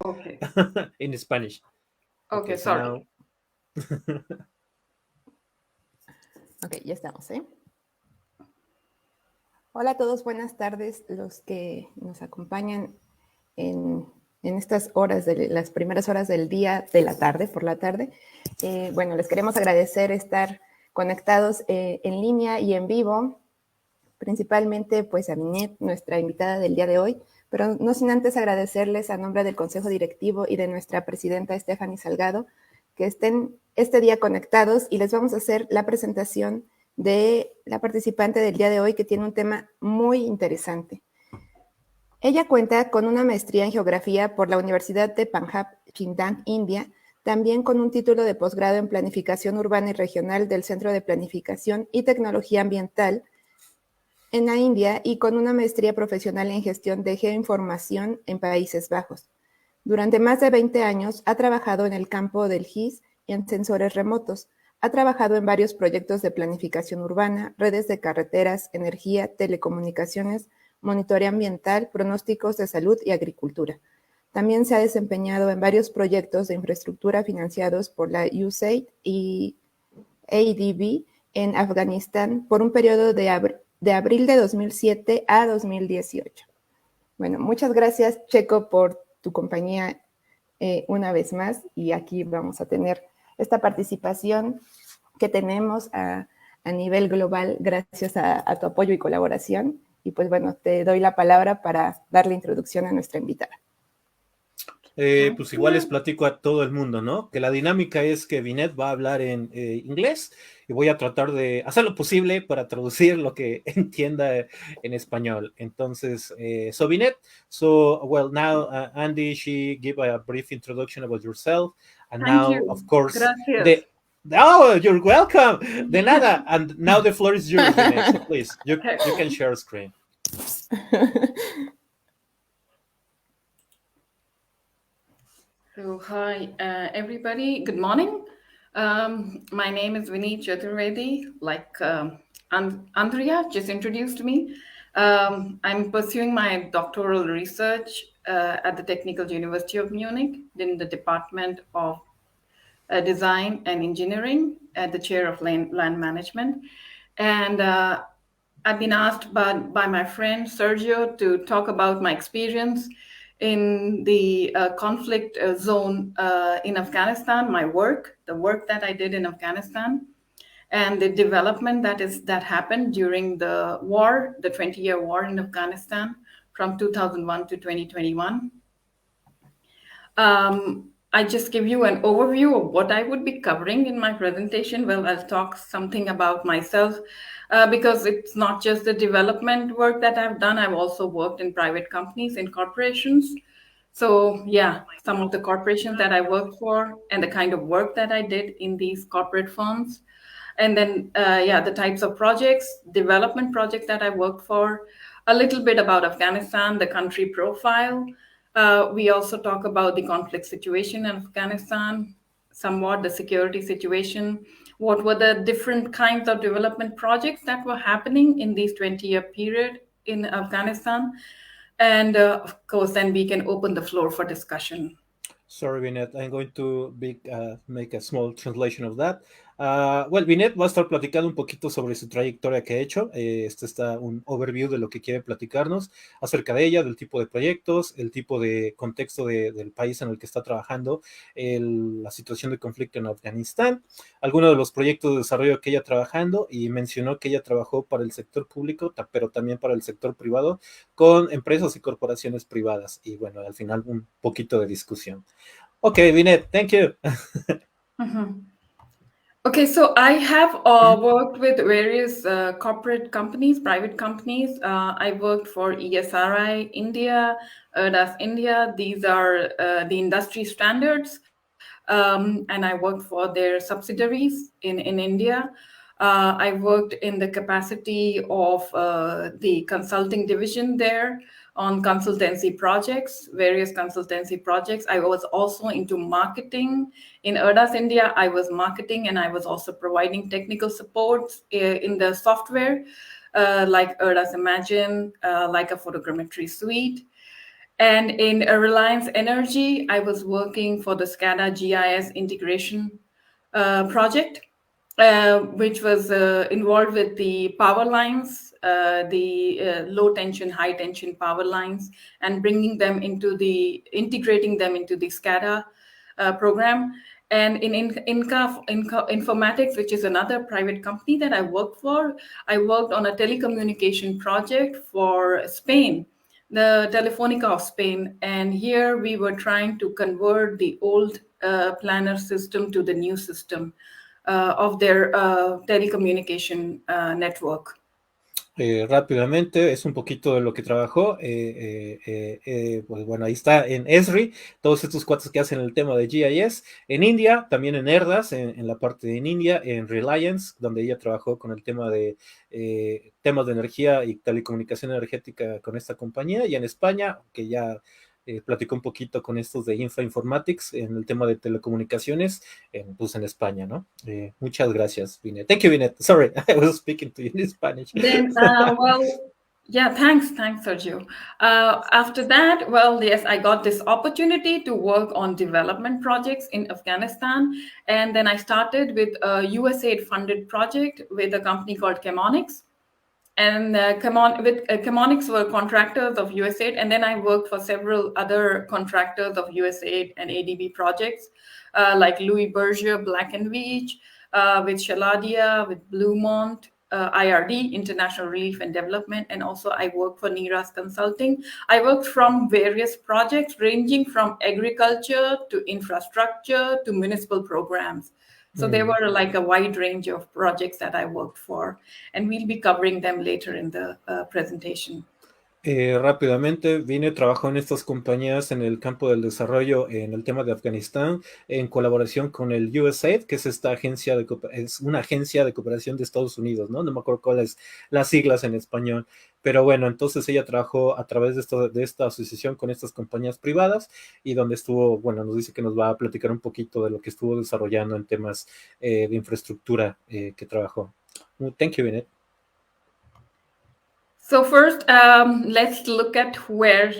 Okay. in Spanish. Okay, sorry. Ok, ya estamos, ¿eh? Hola a todos, buenas tardes, los que nos acompañan en estas horas, las primeras horas del día, de la tarde, por la tarde. Bueno, les queremos agradecer estar conectados en línea y en vivo, principalmente pues a Vineet, nuestra invitada del día de hoy, pero no sin antes agradecerles a nombre del Consejo Directivo y de nuestra presidenta Stephanie Salgado, que estén este día conectados y les vamos a hacer la presentación de la participante del día de hoy, que tiene un tema muy interesante. Ella cuenta con una maestría en geografía por la Universidad de Punjab, Shindang, India, también con un título de posgrado en planificación urbana y regional del Centro de Planificación y Tecnología Ambiental en la India y con una maestría profesional en gestión de geoinformación en Países Bajos. Durante más de 20 años ha trabajado en el campo del GIS y en sensores remotos. Ha trabajado en varios proyectos de planificación urbana, redes de carreteras, energía, telecomunicaciones, monitoreo ambiental, pronósticos de salud y agricultura. También se ha desempeñado en varios proyectos de infraestructura financiados por la USAID y ADB en Afganistán por un periodo de abril de 2007 a 2018. Bueno, muchas gracias, Checo, por tu compañía una vez más, y aquí vamos a tener esta participación que tenemos a nivel global gracias a tu apoyo y colaboración. Y pues bueno, te doy la palabra para darle introducción a nuestra invitada. Pues igual les platico a todo el mundo, ¿no? Que la dinámica es que Vineet va a hablar en inglés y voy a tratar de hacer lo posible para traducir lo que entienda en español. Entonces, so Vineet, well, now Andy, she gave a brief introduction about yourself, and Thank now, you. of course, Gracias. Oh, you're welcome. De nada. And now the floor is yours, Vineet. So please, you can share a screen. So, hi, everybody. Good morning. My name is Vineet Chaturvedi, like Andrea just introduced me. I'm pursuing my doctoral research at the Technical University of Munich in the Department of Design and Engineering at the chair of land management. And I've been asked by my friend Sergio to talk about my experience in the conflict zone in Afghanistan, the work that I did in Afghanistan, and the development that happened during the war, the 20-year war in Afghanistan from 2001 to 2021. I just give you an overview of what I would be covering in my presentation. Well, I'll talk something about myself because it's not just the development work that I've done. I've also worked in private companies, in corporations. So yeah, some of the corporations that I worked for and the kind of work that I did in these corporate firms. And then, the types of projects, development projects that I worked for, a little bit about Afghanistan, the country profile. We also talk about the conflict situation in Afghanistan, somewhat the security situation, what were the different kinds of development projects that were happening in this 20-year period in Afghanistan. And of course, then we can open the floor for discussion. Sorry, Vineet, I'm going to make a small translation of that. Well, Vineet va a estar platicando un poquito sobre su trayectoria que ha hecho. Este está un overview de lo que quiere platicarnos acerca de ella, del tipo de proyectos, el tipo de contexto del país en el que está trabajando, la situación de conflicto en Afganistán, algunos de los proyectos de desarrollo que ella trabajando, y mencionó que ella trabajó para el sector público, pero también para el sector privado, con empresas y corporaciones privadas. Y bueno, al final un poquito de discusión. Okay, Vineet, thank you. Okay, so I have worked with various corporate companies, private companies. I worked for ESRI India, ERDAS India. These are the industry standards. And I worked for their subsidiaries in India. I worked in the capacity of the consulting division there on consultancy projects, various consultancy projects. I was also into marketing. In ERDAS India, I was marketing and I was also providing technical support in the software, like ERDAS Imagine, like a photogrammetry suite. And in Reliance Energy, I was working for the SCADA GIS integration project, which was involved with the power lines, the low tension, high tension power lines, and integrating them into the SCADA program. And in Informatics, which is another private company that I worked for, I worked on a telecommunication project for Spain, the Telefonica of Spain. And here we were trying to convert the old planner system to the new system of their telecommunication network. Rápidamente, es un poquito de lo que trabajó, pues bueno, ahí está en Esri, todos estos cuates que hacen el tema de GIS, en India, también en Erdas, en la parte de India, en Reliance, donde ella trabajó con el tema de temas de energía y telecomunicación energética con esta compañía, y en España, que ya platicó un poquito con estos de Informatics en el tema de telecomunicaciones, pues en España, ¿no? Muchas gracias, Vineet. Thank you, Vineet. Sorry, I was speaking to you in Spanish. Then, yeah, thanks, Sergio. After that, well, yes, I got this opportunity to work on development projects in Afghanistan. And then I started with a USAID-funded project with a company called Chemonics. And Chemonics were contractors of USAID, and then I worked for several other contractors of USAID and ADB projects, like Louis Berger, Black & Veatch, with Shaladia, with Bluemont, IRD, International Relief and Development, and also I worked for NIRAS Consulting. I worked from various projects ranging from agriculture to infrastructure to municipal programs. So there were like a wide range of projects that I worked for, and we'll be covering them later in the presentation. Rápidamente, trabajó en estas compañías en el campo del desarrollo en el tema de Afganistán, en colaboración con el USAID, que es esta agencia es una agencia de cooperación de Estados Unidos, ¿no? No me acuerdo cuáles las siglas en español, pero bueno, entonces ella trabajó a través de esta asociación con estas compañías privadas, y donde estuvo, bueno, nos dice que nos va a platicar un poquito de lo que estuvo desarrollando en temas de infraestructura que trabajó. Thank you, Vineet. So first, let's look at where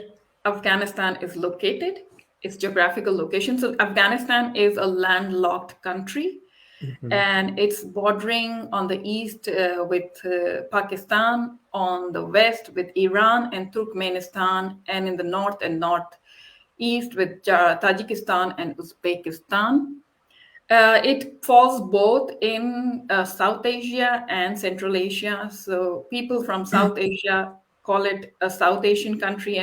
Afghanistan is located, its geographical location. So Afghanistan is a landlocked country, and it's bordering on the east with Pakistan, on the west with Iran and Turkmenistan, and in the north and northeast with Tajikistan and Uzbekistan. It falls both in South Asia and Central Asia. So people from South Asia call it a South Asian country,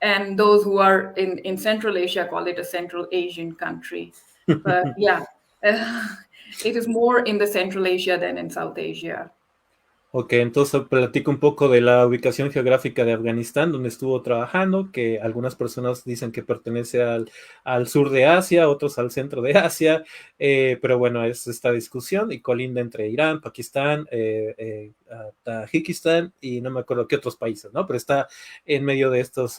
and those who are in Central Asia call it a Central Asian country. But yeah, it is more in the Central Asia than in South Asia. Ok, entonces platico un poco de la ubicación geográfica de Afganistán, donde estuvo trabajando, que algunas personas dicen que pertenece al sur de Asia, otros al centro de Asia, pero bueno, es esta discusión, y colinda entre Irán, Pakistán, Tajikistán y no me acuerdo qué otros países, ¿no? Pero está en medio de estos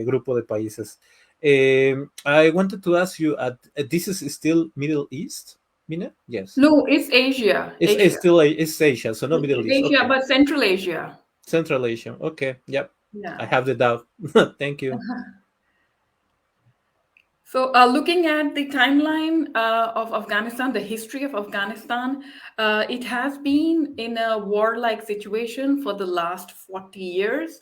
grupos de países. I wanted to ask you, this is still Middle East? Mina? Yes. No, it's Asia. It's still it's Asia, so no Middle East. Asia, okay. But Central Asia. Central Asia. Okay. Yep. Yeah. I have the doubt. Thank you. So looking at the timeline of Afghanistan, the history of Afghanistan, it has been in a warlike situation for the last 40 years.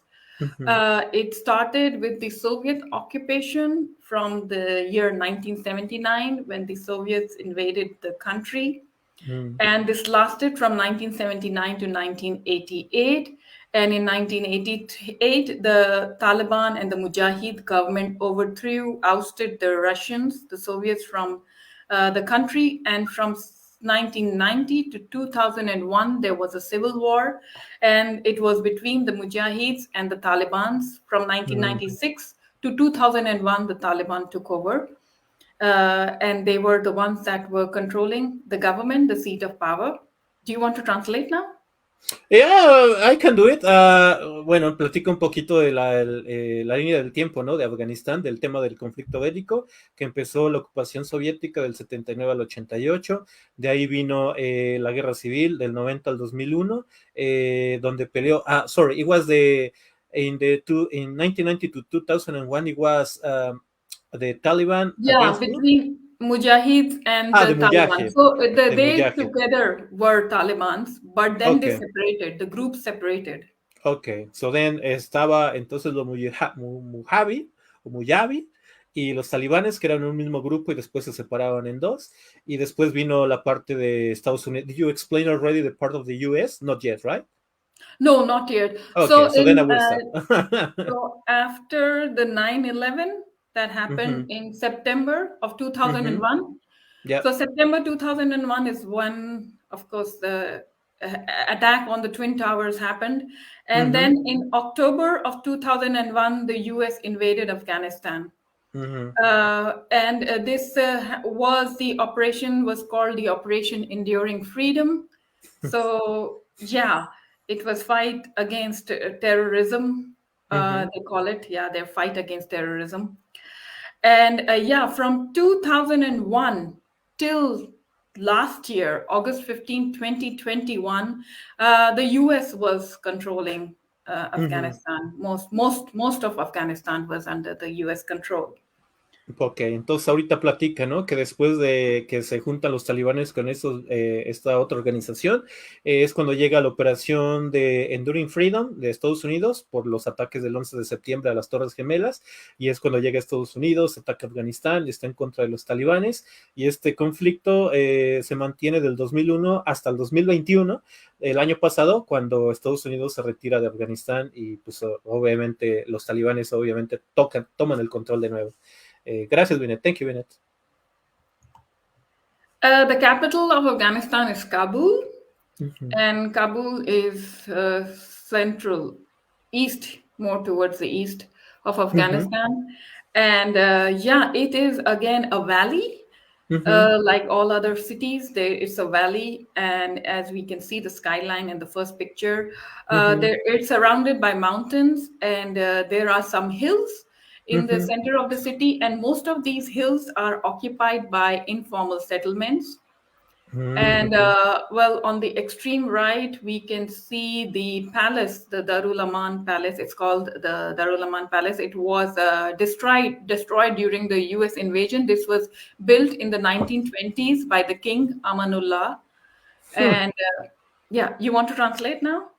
It started with the Soviet occupation from the year 1979 when the Soviets invaded the country. And this lasted from 1979 to 1988. And in 1988, the Taliban and the Mujahid government ousted the Russians, the Soviets, from the country. And from 1990 to 2001, there was a civil war, and it was between the Mujahids and the Talibans. From 1996 to 2001, the Taliban took over, and they were the ones that were controlling the government, the seat of power. Do you want to translate now? Yeah, I can do it. Bueno, platico un poquito de la línea del tiempo, ¿no? De Afganistán, del tema del conflicto bélico, que empezó la ocupación soviética del 79 al 88. De ahí vino la guerra civil del 90 al 2001, donde peleó. It was the in 1990 to 2001, it was the Taliban Yeah, against who? between Mujahids and the The Taliban. Mujahid. So The they Mujahid. together were Talibans, but then they Okay. separated. The group separated. Okay, so then estaba entonces los Mujahid o Mujabi y los talibanes, que eran un mismo grupo y después se separaban en dos, y después vino la parte de Estados Unidos. Did you explain already the part of the US? Not yet, right? No, not yet. Okay, so then I will stop. So after the 9/11 that happened in September of 2001, Yeah. so September 2001 is when, of course, the attack on the Twin Towers happened. And then in October of 2001, the US invaded Afghanistan. And this was the operation was called the Operation Enduring Freedom. So yeah, it was fight against terrorism. They call it, their fight against terrorism. And from 2001 till last year, August 15, 2021, the US was controlling Afghanistan. Most of Afghanistan was under the US control. Ok, entonces ahorita platica, ¿no? Que después de que se juntan los talibanes con esta otra organización, es cuando llega la operación de Enduring Freedom de Estados Unidos por los ataques del 11 de septiembre a las Torres Gemelas, y es cuando llega a Estados Unidos, ataca Afganistán, está en contra de los talibanes, y este conflicto se mantiene del 2001 hasta el 2021, el año pasado, cuando Estados Unidos se retira de Afganistán y pues obviamente los talibanes obviamente toman el control de nuevo. Gracias, Vineet. Thank you, Vineet. The capital of Afghanistan is Kabul, and Kabul is central, east, more towards the east of Afghanistan. And it is again a valley. Like all other cities, it's a valley, and as we can see the skyline in the first picture, it's surrounded by mountains, and there are some hills in the center of the city, and most of these hills are occupied by informal settlements. And on the extreme right, we can see the palace, the Darul Aman Palace. It's called the Darul Aman Palace. It was destroyed during the US invasion. This was built in the 1920s by the King Amanullah. And you want to translate now?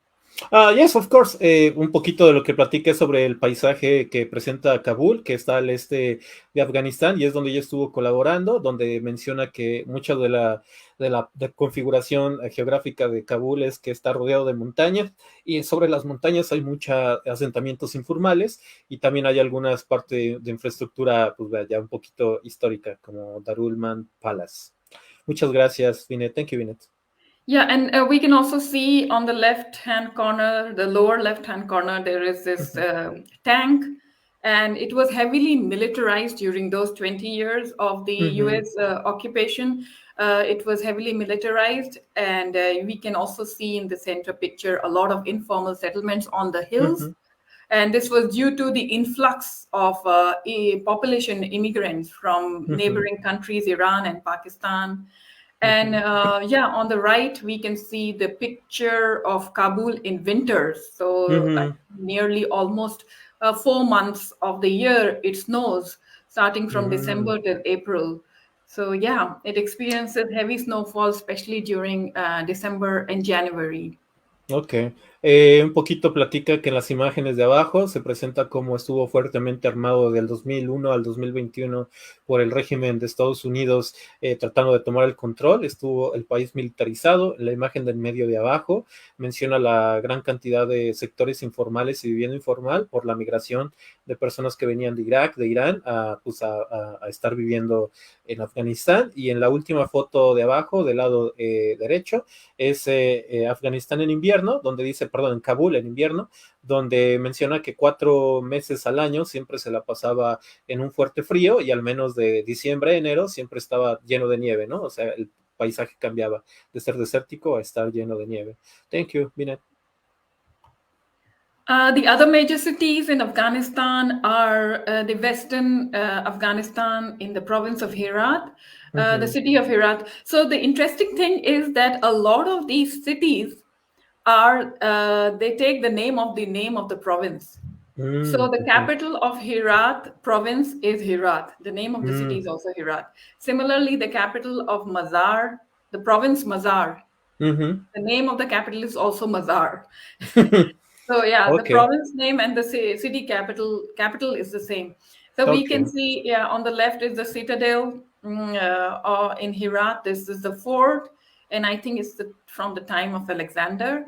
Yes, of course. Un poquito de lo que platica sobre el paisaje que presenta Kabul, que está al este de Afganistán, y es donde ella estuvo colaborando, donde menciona que mucha de la configuración geográfica de Kabul es que está rodeado de montañas, y sobre las montañas hay muchos asentamientos informales, y también hay algunas partes de infraestructura pues ya un poquito histórica, como Darul Aman Palace. Muchas gracias, Vineet. Thank you, Vineet. Yeah, and we can also see on the left-hand corner, the lower left-hand corner, there is this tank, and it was heavily militarized during those 20 years of the US occupation. It was heavily militarized, and we can also see in the center picture a lot of informal settlements on the hills. And this was due to the influx of population immigrants from neighboring countries, Iran and Pakistan. And on the right, we can see the picture of Kabul in winter. So nearly almost 4 months of the year, it snows, starting from December to April. So it experiences heavy snowfall, especially during December and January. Ok, un poquito platica que en las imágenes de abajo se presenta cómo estuvo fuertemente armado del 2001 al 2021 por el régimen de Estados Unidos tratando de tomar el control. Estuvo el país militarizado. En la imagen del medio de abajo menciona la gran cantidad de sectores informales y vivienda informal por la migración de personas que venían de Irak, de Irán, a estar viviendo en Afganistán. Y en la última foto de abajo, del lado derecho, es Afganistán en invierno, donde dice, en Kabul en invierno, donde menciona que 4 meses al año siempre se la pasaba en un fuerte frío, y al menos de diciembre a enero siempre estaba lleno de nieve, ¿no? O sea, el paisaje cambiaba de ser desértico a estar lleno de nieve. Thank you, Vineet. The other major cities in Afghanistan are the western Afghanistan in the province of Herat, the city of Herat. So the interesting thing is that a lot of these cities they take the name of the province. So the capital of Herat province is Herat. The name of the city is also Herat. Similarly, the capital of Mazar, the province Mazar, the name of the capital is also Mazar. So yeah, the Okay. province name and the city capital is the same. So we can see, yeah, on the left is the citadel in Herat. This is the fort, and I think it's from the time of Alexander.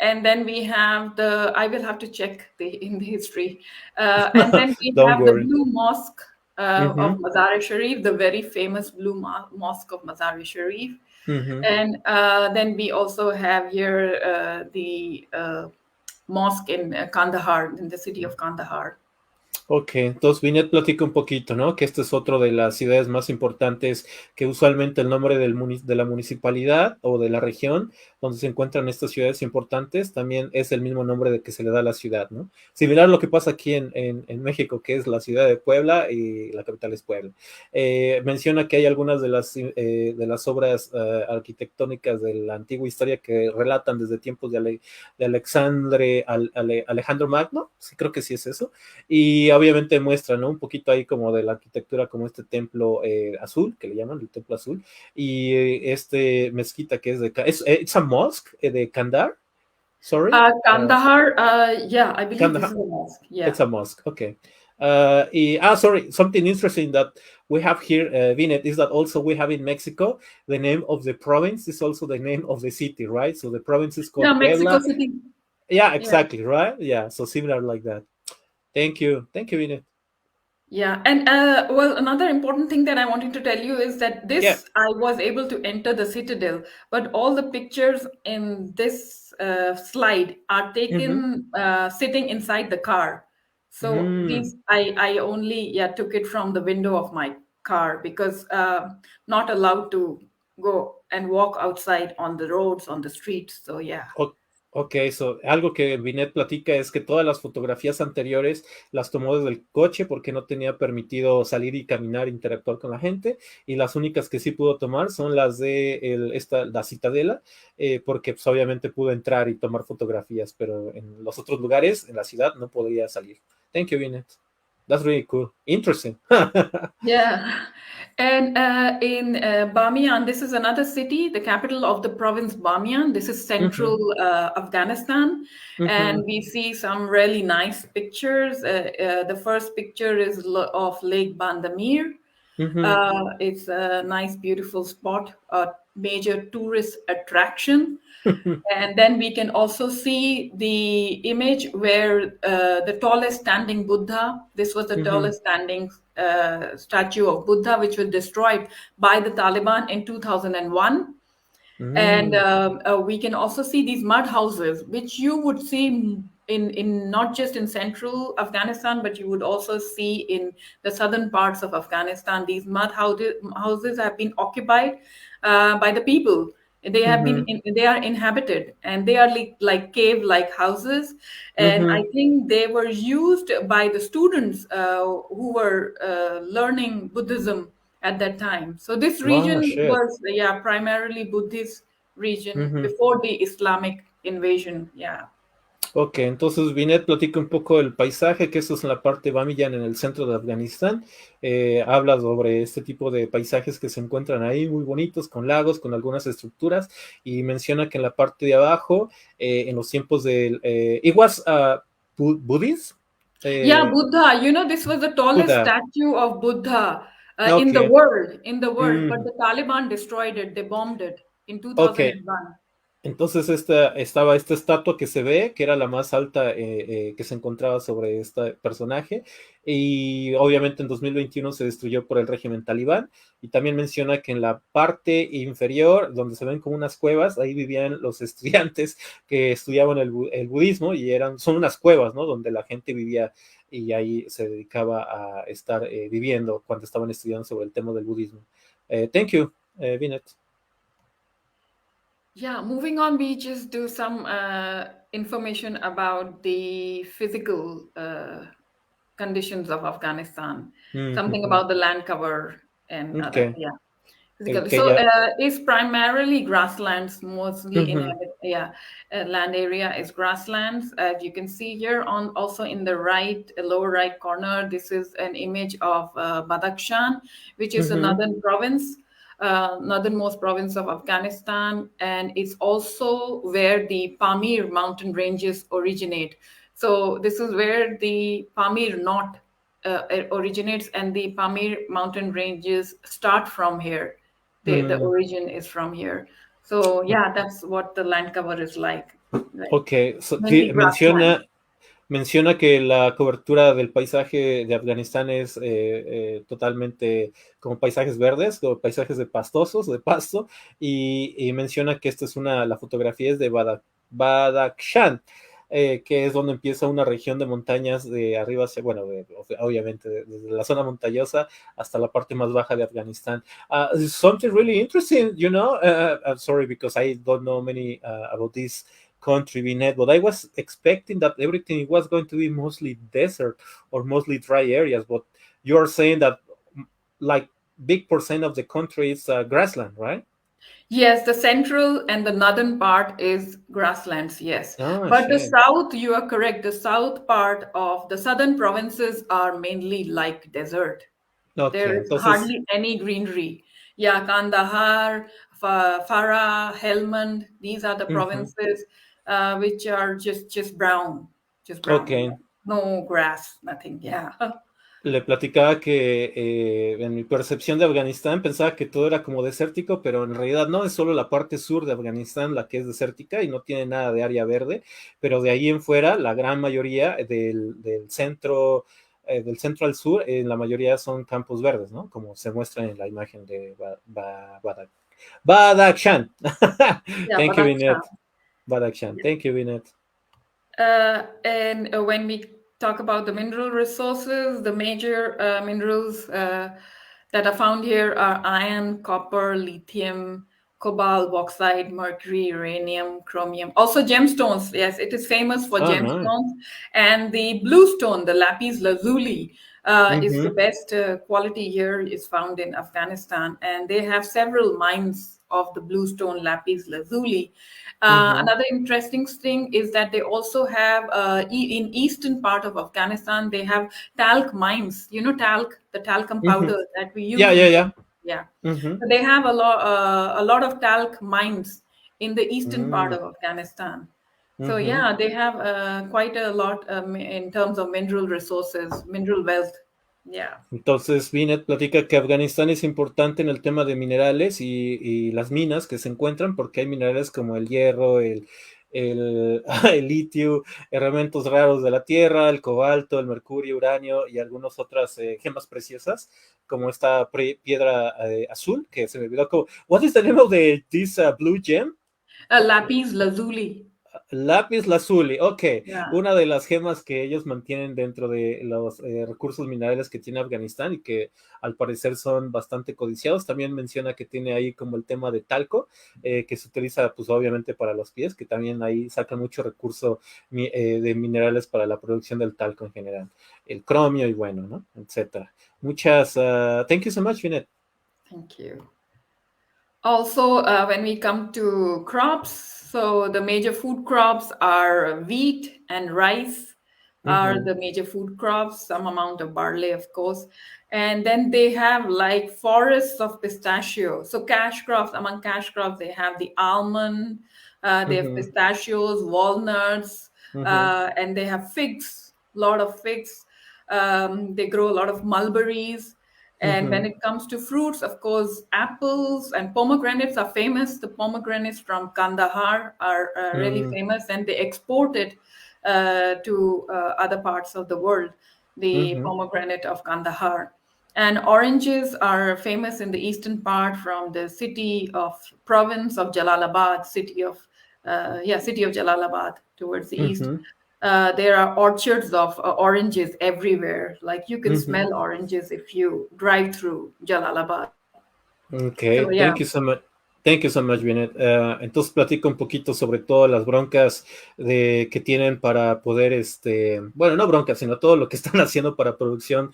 And then we have I will have to check in the history. And then we Don't have the worry. Blue Mosque of Mazar-e-Sharif, the very famous Blue Mosque of Mazar-e-Sharif. And then we also have here the mosque in Kandahar, in the city of Kandahar. Ok, entonces Vineet platica un poquito, ¿no? Que este es otro de las ciudades más importantes que usualmente el nombre de la municipalidad o de la región donde se encuentran estas ciudades importantes también es el mismo nombre de que se le da a la ciudad, ¿no? Similar a lo que pasa aquí en México, que es la ciudad de Puebla y la capital es Puebla. Menciona que hay algunas de las obras arquitectónicas de la antigua historia que relatan desde tiempos de Alejandro Magno, sí creo que sí es eso, y obviamente muestra, ¿no? Un poquito ahí como de la arquitectura, como este templo azul, que le llaman el templo azul, y este mezquita que es it's a mosque de Kandahar, sorry? Kandahar, yeah, I believe Kandahar. this is a mosque, yeah. It's a mosque, okay. Sorry, something interesting that we have here, Vineet, is that also we have in Mexico, the name of the province is also the name of the city, right? So the province is called Mexico Puebla. City. Yeah, exactly, right? Yeah, so similar like that. Thank you, Vineet. Yeah, and well, another important thing that I wanted to tell you is that I was able to enter the citadel, but all the pictures in this slide are taken sitting inside the car. So these, I only took it from the window of my car because not allowed to go and walk outside on the roads, on the streets. So yeah. Ok, algo que Vineet platica es que todas las fotografías anteriores las tomó desde el coche porque no tenía permitido salir y caminar, interactuar con la gente, y las únicas que sí pudo tomar son las de la Citadela, porque pues, obviamente pudo entrar y tomar fotografías, pero en los otros lugares, en la ciudad, no podía salir. Thank you, Vineet. That's really cool. Interesting. Yeah. And in Bamiyan, this is another city, the capital of the province Bamiyan. This is central Afghanistan. And we see some really nice pictures. The first picture is of Lake Bandamir. It's a nice, beautiful spot, a major tourist attraction. And then we can also see the image where the tallest standing Buddha, this was the tallest standing statue of Buddha, which was destroyed by the Taliban in 2001. And we can also see these mud houses, which you would see in not just in central Afghanistan, but you would also see in the southern parts of Afghanistan. These mud houses have been occupied by the people. They have they are inhabited, and they are like cave-like houses. And I think they were used by the students who were learning Buddhism at that time. So this region was primarily Buddhist region before the Islamic invasion. Yeah. Ok, entonces Vineet platica un poco el paisaje, que eso es en la parte Bamiyan, en el centro de Afganistán. Habla sobre este tipo de paisajes que se encuentran ahí, muy bonitos, con lagos, con algunas estructuras, y menciona que en la parte de abajo, en los tiempos del... it was Buddhist? Yeah, Buddha. You know, this was the tallest statue of Buddha in the world, but the Taliban destroyed it. They bombed it in 2001. Entonces estaba esta estatua que se ve, que era la más alta que se encontraba sobre este personaje, y obviamente en 2021 se destruyó por el régimen talibán, y también menciona que en la parte inferior, donde se ven como unas cuevas, ahí vivían los estudiantes que estudiaban el budismo, y son unas cuevas, ¿no? Donde la gente vivía y ahí se dedicaba a estar viviendo cuando estaban estudiando sobre el tema del budismo. Thank you, Vineet. Yeah, moving on, we just do some information about the physical conditions of Afghanistan, something about the land cover and other, el Basically. que So ya... it's primarily grasslands, mostly in Ujú, land area is grasslands. As you can see here on also in the right lower right corner, this is an image of Badakhshan, which is a ujú, northern province, northernmost province of Afghanistan, and it's also where the Pamir mountain ranges originate. So this is where the Pamir knot originates, and the Pamir mountain ranges start from here. The mm, origin is from here. So yeah, that's what the land cover is like ok, mainly grassland. menciona que la cobertura del paisaje de Afganistán es totalmente como paisajes verdes, como paisajes de pastosos, de pasto, y menciona que esta es la fotografía es de Badakhshan, que es donde empieza una región de montañas de arriba hacia, bueno, obviamente desde la zona montañosa hasta la parte más baja de Afganistán. Something really interesting, you know, I'm sorry because I don't know many about this country, Vineet, but I was expecting that everything was going to be mostly desert or mostly dry areas, but you're saying that like big percent of the country is grassland, right? Yes, the central and the northern part is grasslands, yes. Oh, But the shit. south, you are correct. The south part of the southern provinces are mainly like desert. Ok, There is entonces, hardly any greenery. Yeah, Kandahar, Farah, Helmand, these are the ujú, provinces which are just ok. brown. No grass, nothing. Yeah. Le platicaba que en mi percepción de Afganistán pensaba que todo era como desértico, pero en realidad no, es solo la parte sur de Afganistán la que es desértica y no tiene nada de área verde, pero de ahí en fuera la gran mayoría del centro al sur, la mayoría son campos verdes, ¿no? Como se muestra en la imagen de Badakhshan. Yeah, Thank you, Badakhshan. Vineet. Badakhshan. Thank you, Vineet. And when we talk about the mineral resources, the major minerals that are found here are iron, copper, lithium, cobalt, bauxite, mercury, uranium, chromium. Also gemstones. Yes, it is famous for Oh, no. gemstones. And the blue stone, the lapis lazuli, is the Ujú, best quality here is found in Afghanistan. And they have several mines of the blue stone lapis lazuli. ujú, Another interesting thing is that they also have in eastern part of Afghanistan they have talc mines. You know talc, the talcum ujú. powder that we Ya, use. ya, ya. Yeah, Ujú, so they have a lot of talc mines in the eastern part mm, of Afghanistan. So ujú. yeah, they have quite a lot in terms of mineral resources, mineral wealth. Yeah. Entonces, Binet platica que Afganistán es importante en el tema de minerales y las minas que se encuentran, porque hay minerales como el hierro, el litio, elementos raros de la tierra, el cobalto, el mercurio, uranio y algunas otras gemas preciosas, como esta piedra azul, que se me olvidó como, what is the name of this blue gem? Lapis lazuli. Lápiz lazuli, ok, Yeah. una de las gemas que ellos mantienen dentro de los recursos minerales que tiene Afganistán y que al parecer son bastante codiciados. También menciona que tiene ahí como el tema de talco, que se utiliza pues obviamente para los pies, que también ahí saca mucho recurso de minerales para la producción del talco en general. El cromio y bueno, ¿no? Etcétera. Thank you so much, Vinet. Thank you. Also, when we come to crops, so the major food crops are wheat and rice are Ujú, the major food crops, some amount of barley, of course. And then they have like forests of pistachio. So cash crops, among cash crops, they have the almond, they have ujú, pistachios, walnuts, ujú, and they have figs, a lot of figs. They grow a lot of mulberries. And when ujú, it comes to fruits, of course, apples and pomegranates are famous. The pomegranates from Kandahar are really mm, famous, and they export it to other parts of the world, the ujú, pomegranate of Kandahar. And oranges are famous in the eastern part from the city of province of Jalalabad, city of Jalalabad towards the east. ujú, There are orchards of oranges everywhere. Like you can ujú. smell oranges if you drive through Jalalabad. Ok, So yeah, thank you so much. Thank you so much, Vineet. Entonces platico un poquito sobre todas las broncas que tienen para poder, bueno, no broncas, sino todo lo que están haciendo para producción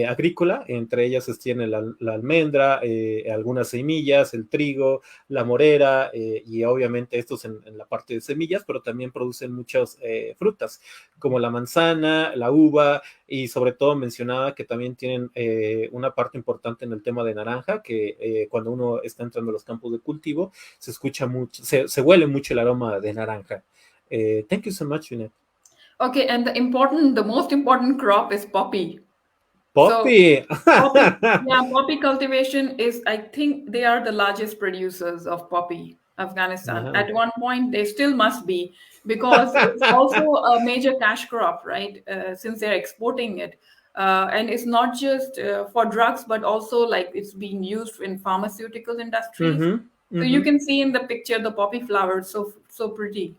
agrícola. Entre ellas tiene la almendra, algunas semillas, el trigo, la morera y obviamente estos en la parte de semillas, pero también producen muchas frutas como la manzana, la uva y sobre todo mencionaba que también tienen una parte importante en el tema de naranja, que cuando uno está entrando a los campos de cultivo, se escucha mucho, se huele mucho el aroma de naranja. Thank you so much, Vineet. Okay, and the most important crop is poppy. Poppy! So, poppy, yeah, poppy cultivation is, I think they are the largest producers of poppy, Afghanistan. Wow. At one point, they still must be, because it's also a major cash crop, right? Since they're exporting it. And it's not just for drugs, but also like it's being used in pharmaceutical industries. So you can see in the picture the poppy flowers, so pretty.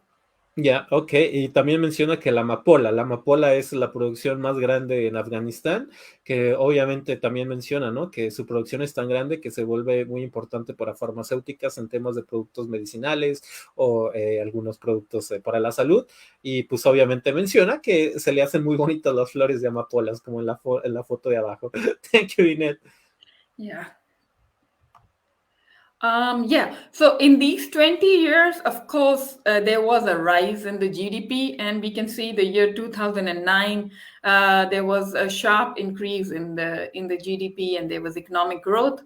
Ya, ok, y también menciona que la amapola es la producción más grande en Afganistán, que obviamente también menciona, ¿no? Que su producción es tan grande que se vuelve muy importante para farmacéuticas en temas de productos medicinales o algunos productos para la salud, y pues obviamente menciona que se le hacen muy bonitas las flores de amapolas, como en la foto de abajo. Thank you, Vineet. Yeah. Yeah, so in these 20 years, of course, there was a rise in the GDP, and we can see the year 2009, there was a sharp increase in the GDP, and there was economic growth,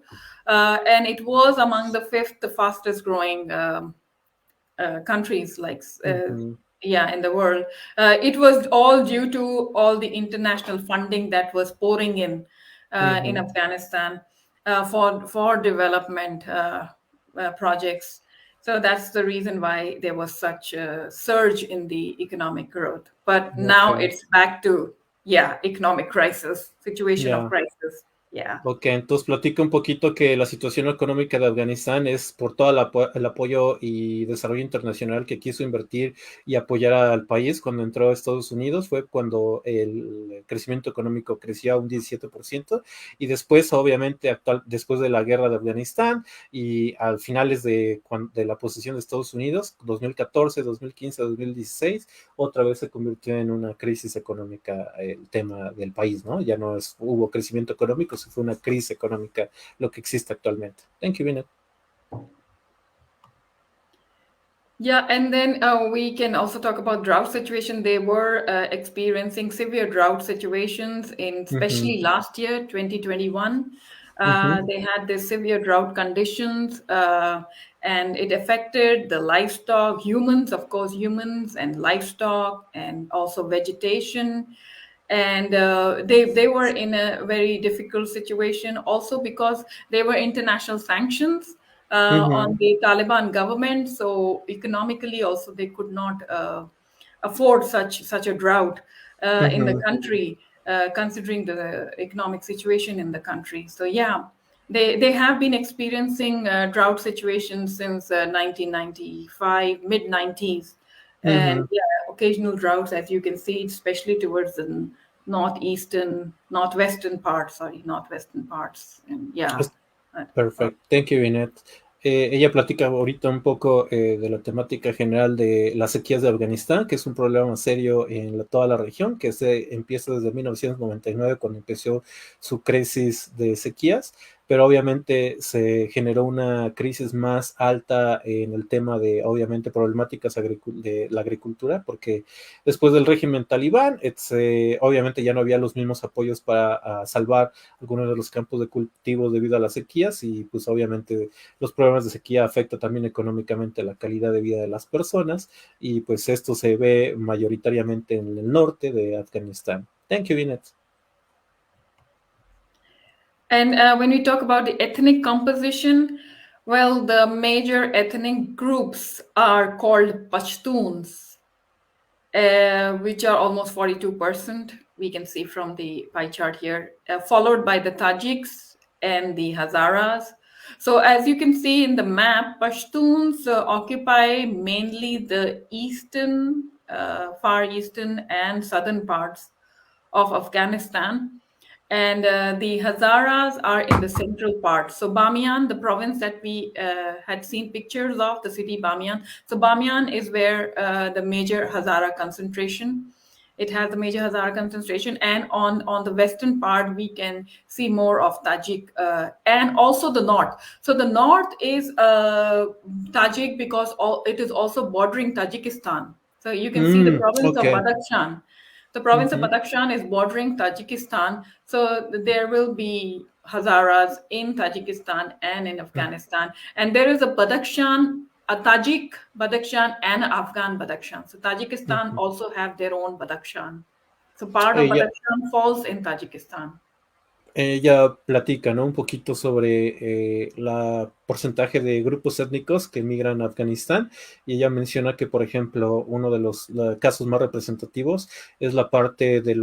and it was among the fifth fastest growing countries, like yeah, in the world. It was all due to all the international funding that was pouring in Afghanistan. For development projects. So that's the reason why there was such a surge in the economic growth. But now it's back to, economic crisis, situation of crisis. Yeah. Ok, entonces platica un poquito que la situación económica de Afganistán es por todo el apoyo y desarrollo internacional que quiso invertir y apoyar al país cuando entró a Estados Unidos. Fue cuando el crecimiento económico creció a un 17% y después, obviamente, después de la guerra de Afganistán y al finales de la posesión de Estados Unidos, 2014, 2015, 2016, otra vez se convirtió en una crisis económica el tema del país, ¿no? Ya no hubo crecimiento económico, se fue una crisis económica lo que existe actualmente. Thank you, Vineet. Yeah, and then we can also talk about drought situation. They were experiencing severe drought situations especially last year, 2021. They had the severe drought conditions, and it affected the livestock, humans, of course, humans and livestock, and also vegetation. And they were in a very difficult situation also because there were international sanctions on the Taliban government. So economically also they could not afford such a drought in the country, considering the economic situation in the country. So yeah, they have been experiencing drought situations since 1995, mid-90s. And occasional droughts, as you can see, especially towards the northwestern parts. And Perfect. Thank you, Vineet. Ella platica ahorita un poco de la temática general de las sequías de Afganistán, que es un problema serio en toda la región, que se empieza desde 1999 cuando empezó su crisis de sequías, pero obviamente se generó una crisis más alta en el tema de, obviamente, problemáticas de la agricultura, porque después del régimen talibán, obviamente ya no había los mismos apoyos para salvar algunos de los campos de cultivo debido a las sequías y pues obviamente los problemas de sequía afectan también económicamente la calidad de vida de las personas y pues esto se ve mayoritariamente en el norte de Afganistán. Thank you, Vineet. And when we talk about the ethnic composition, well, the major ethnic groups are called Pashtuns, which are almost 42%. We can see from the pie chart here, followed by the Tajiks and the Hazaras. So as you can see in the map, Pashtuns occupy mainly the far eastern and southern parts of Afghanistan. And the Hazaras are in the central part. So Bamiyan, the province that we had seen pictures of, the city Bamiyan. So Bamiyan is where the major Hazara concentration. It has the major Hazara concentration, and on the western part we can see more of Tajik, and also the north. So the north is Tajik because it is also bordering Tajikistan. So you can see the province of Badakhshan. The province of Badakhshan is bordering Tajikistan, so there will be Hazaras in Tajikistan and in Afghanistan. And there is a Badakhshan, a Tajik Badakhshan and an Afghan Badakhshan. So Tajikistan also have their own Badakhshan. So part of Badakhshan falls in Tajikistan. Ella platica, ¿no? Un poquito sobre la porcentaje de grupos étnicos que emigran a Afganistán, y ella menciona que, por ejemplo, uno de los casos más representativos es la parte de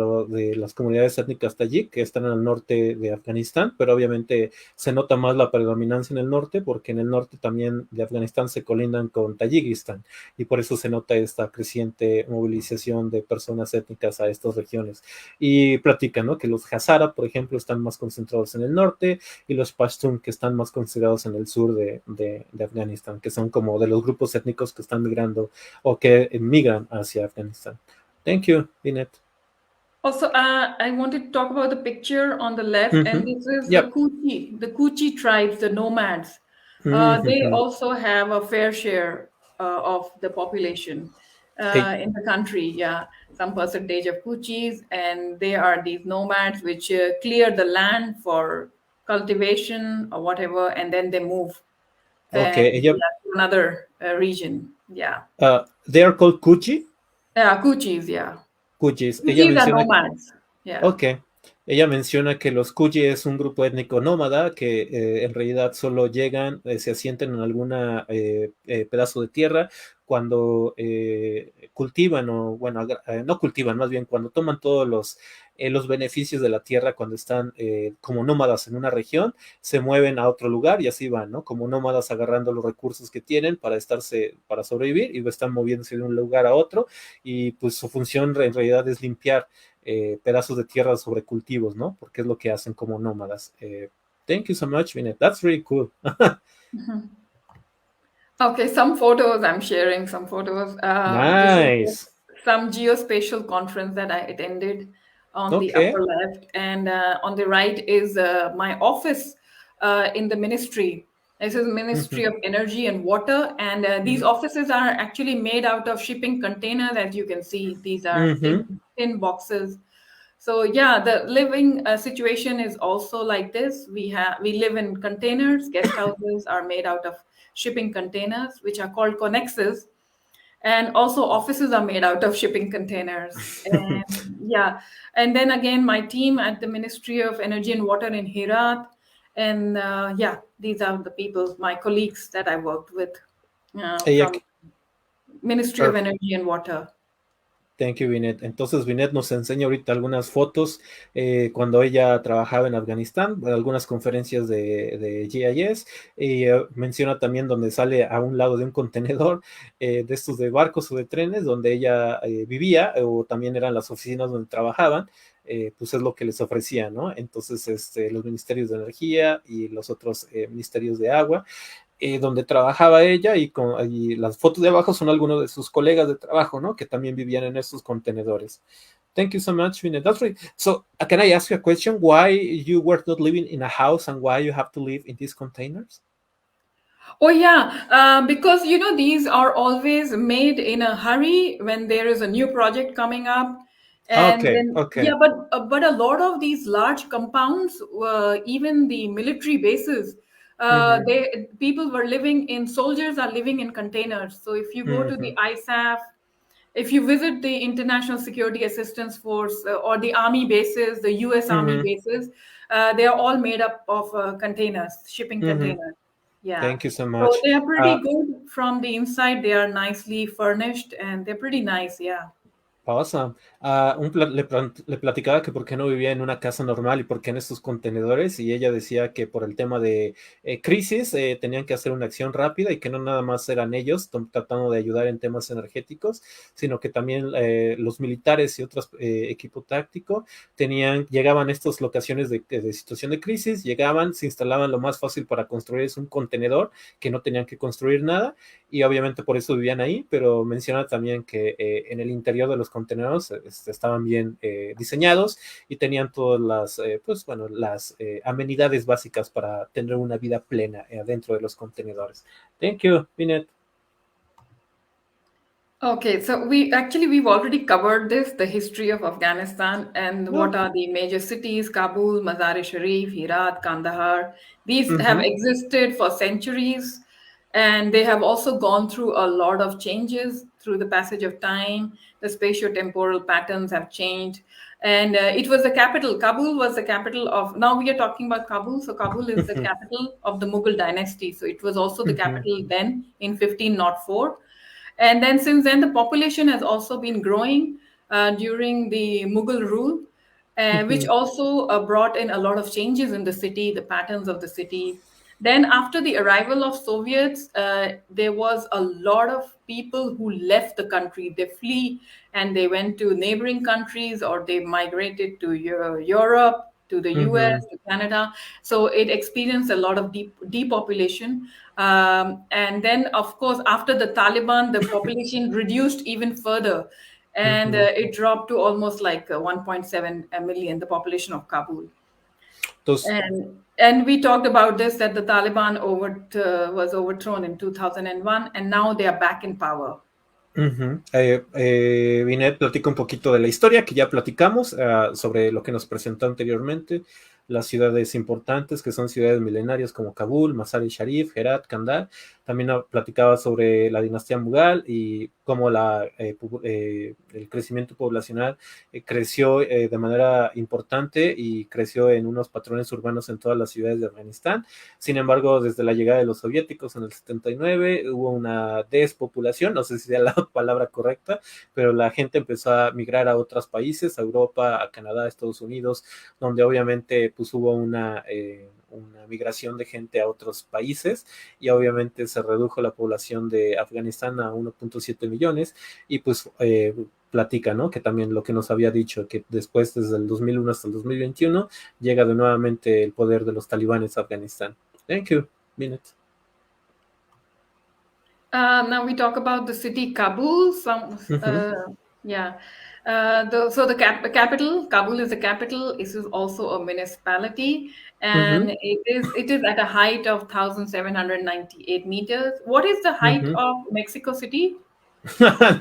las comunidades étnicas tayik que están al norte de Afganistán, pero obviamente se nota más la predominancia en el norte porque en el norte también de Afganistán se colindan con Tayikistán, y por eso se nota esta creciente movilización de personas étnicas a estas regiones. Y platica, ¿no? Que los Hazara, por ejemplo, están más concentrados en el norte, y los Pashtun, que están más concentrados en el sur de Afganistán, que son como de los grupos étnicos que están migrando o que emigran hacia Afganistán. Thank you, Vineet. Also, I wanted to talk about the picture on the left, and this is the Kuchi tribes, the nomads. They also have a fair share of the population in the country. Yeah, some percentage of Kuchis, and they are these nomads which clear the land for cultivation or whatever, and then they move to another region. Yeah. They are called Kuchi? Yeah, Kuchis, yeah. Kuchis. Kuchis are nomads. Yeah. Okay. Ella menciona que los Kuchi es un grupo étnico nómada que en realidad solo llegan, se asientan en alguna pedazo de tierra cuando cultivan, o bueno, no cultivan, más bien cuando toman todos los beneficios de la tierra, cuando están como nómadas en una región, se mueven a otro lugar y así van, ¿no? Como nómadas agarrando los recursos que tienen para sobrevivir, y están moviéndose de un lugar a otro, y pues su función en realidad es limpiar pedazos de tierra sobre cultivos, ¿no? Porque es lo que hacen como nómadas. Thank you so much, Vineet. That's really cool. Okay, some photos I'm sharing, some photos. Nice. Some geospatial conference that I attended on the upper left, and on the right is my office in the ministry. This is Ministry of Energy and Water, and these offices are actually made out of shipping containers, as you can see. These are thin boxes. So yeah, the living situation is also like this. We live in containers. Guest houses are made out of shipping containers, which are called connexes. And also offices are made out of shipping containers. And yeah, and then again, my team at the Ministry of Energy and Water in Herat. And yeah, these are the people, my colleagues that I worked with from Ministry of Energy and Water. Thank you, Vineet. Entonces, Vineet nos enseña ahorita algunas fotos cuando ella trabajaba en Afganistán, algunas conferencias de GIS, y menciona también donde sale a un lado de un contenedor de estos de barcos o de trenes, donde ella vivía, o también eran las oficinas donde trabajaban. Pues es lo que les ofrecía, ¿no? Entonces, los ministerios de energía y los otros ministerios de agua, donde trabajaba ella, y las fotos de abajo son algunos de sus colegas de trabajo, ¿no? Que también vivían en estos contenedores. Thank you so much, Vineet. That's right. So, can I ask you a question? Why you were not living in a house and why you have to live in these containers? Oh yeah, because you know these are always made in a hurry when there is a new project coming up. And yeah, but a lot of these large compounds, even the military bases, people were living in, soldiers are living in containers. So if you go to the ISAF, if you visit the International Security Assistance Force or the army bases, the US Army bases, they are all made up of containers, shipping containers. Yeah. Thank you so much. So they are pretty good from the inside. They are nicely furnished and they're pretty nice. Yeah. Awesome. Le platicaba que por qué no vivía en una casa normal y por qué en estos contenedores, y ella decía que por el tema de crisis tenían que hacer una acción rápida y que no nada más eran ellos tratando de ayudar en temas energéticos, sino que también los militares y otros equipo táctico llegaban a estas locaciones de situación de crisis, llegaban, se instalaban. Lo más fácil para construir es un contenedor, que no tenían que construir nada, y obviamente por eso vivían ahí, pero menciona también que en el interior de los contenedores estaban bien diseñados y tenían todas las, las amenidades básicas para tener una vida plena dentro de los contenedores. Thank you, Vineet. Okay, so we've already covered this, the history of Afghanistan and what are the major cities, Kabul, Mazar-e-Sharif, Herat, Kandahar. These have existed for centuries, and they have also gone through a lot of changes through the passage of time. The spatio-temporal patterns have changed. And it was the capital. Kabul was the capital of, now we are talking about Kabul. So Kabul is the capital of the Mughal dynasty. So it was also the capital then in 1504. And then since then, the population has also been growing during the Mughal rule, which also brought in a lot of changes in the city, the patterns of the city. Then after the arrival of Soviets, there was a lot of people who left the country. They flee and they went to neighboring countries, or they migrated to Europe, to the US, to Canada. So it experienced a lot of depopulation. And then, of course, after the Taliban, the population reduced even further. And it dropped to almost like 1.7 million, the population of Kabul. And we talked about this, that the Taliban was overthrown in 2001, and now they are back in power. Vineet platica un poquito de la historia que ya platicamos, sobre lo que nos presentó anteriormente, las ciudades importantes que son ciudades milenarias como Kabul, Mazar-e-Sharif, Herat, Kandahar. También platicaba sobre la dinastía Mughal y cómo el crecimiento poblacional creció de manera importante y creció en unos patrones urbanos en todas las ciudades de Afganistán. Sin embargo, desde la llegada de los soviéticos en el 79 hubo una despopulación, no sé si sea la palabra correcta, pero la gente empezó a migrar a otros países, a Europa, a Canadá, a Estados Unidos, donde obviamente pues hubo una migración de gente a otros países, y obviamente se redujo la población de Afganistán a 1.7 millones, y pues platica, ¿no? Que también lo que nos había dicho, que después, desde el 2001 hasta el 2021, llega de nuevamente el poder de los talibanes a Afganistán. Thank you, Vineet. Now we talk about the city Kabul. So the capital, Kabul is the capital. It is also a municipality, and it is at a height of 1,798 meters. What is the height of Mexico City?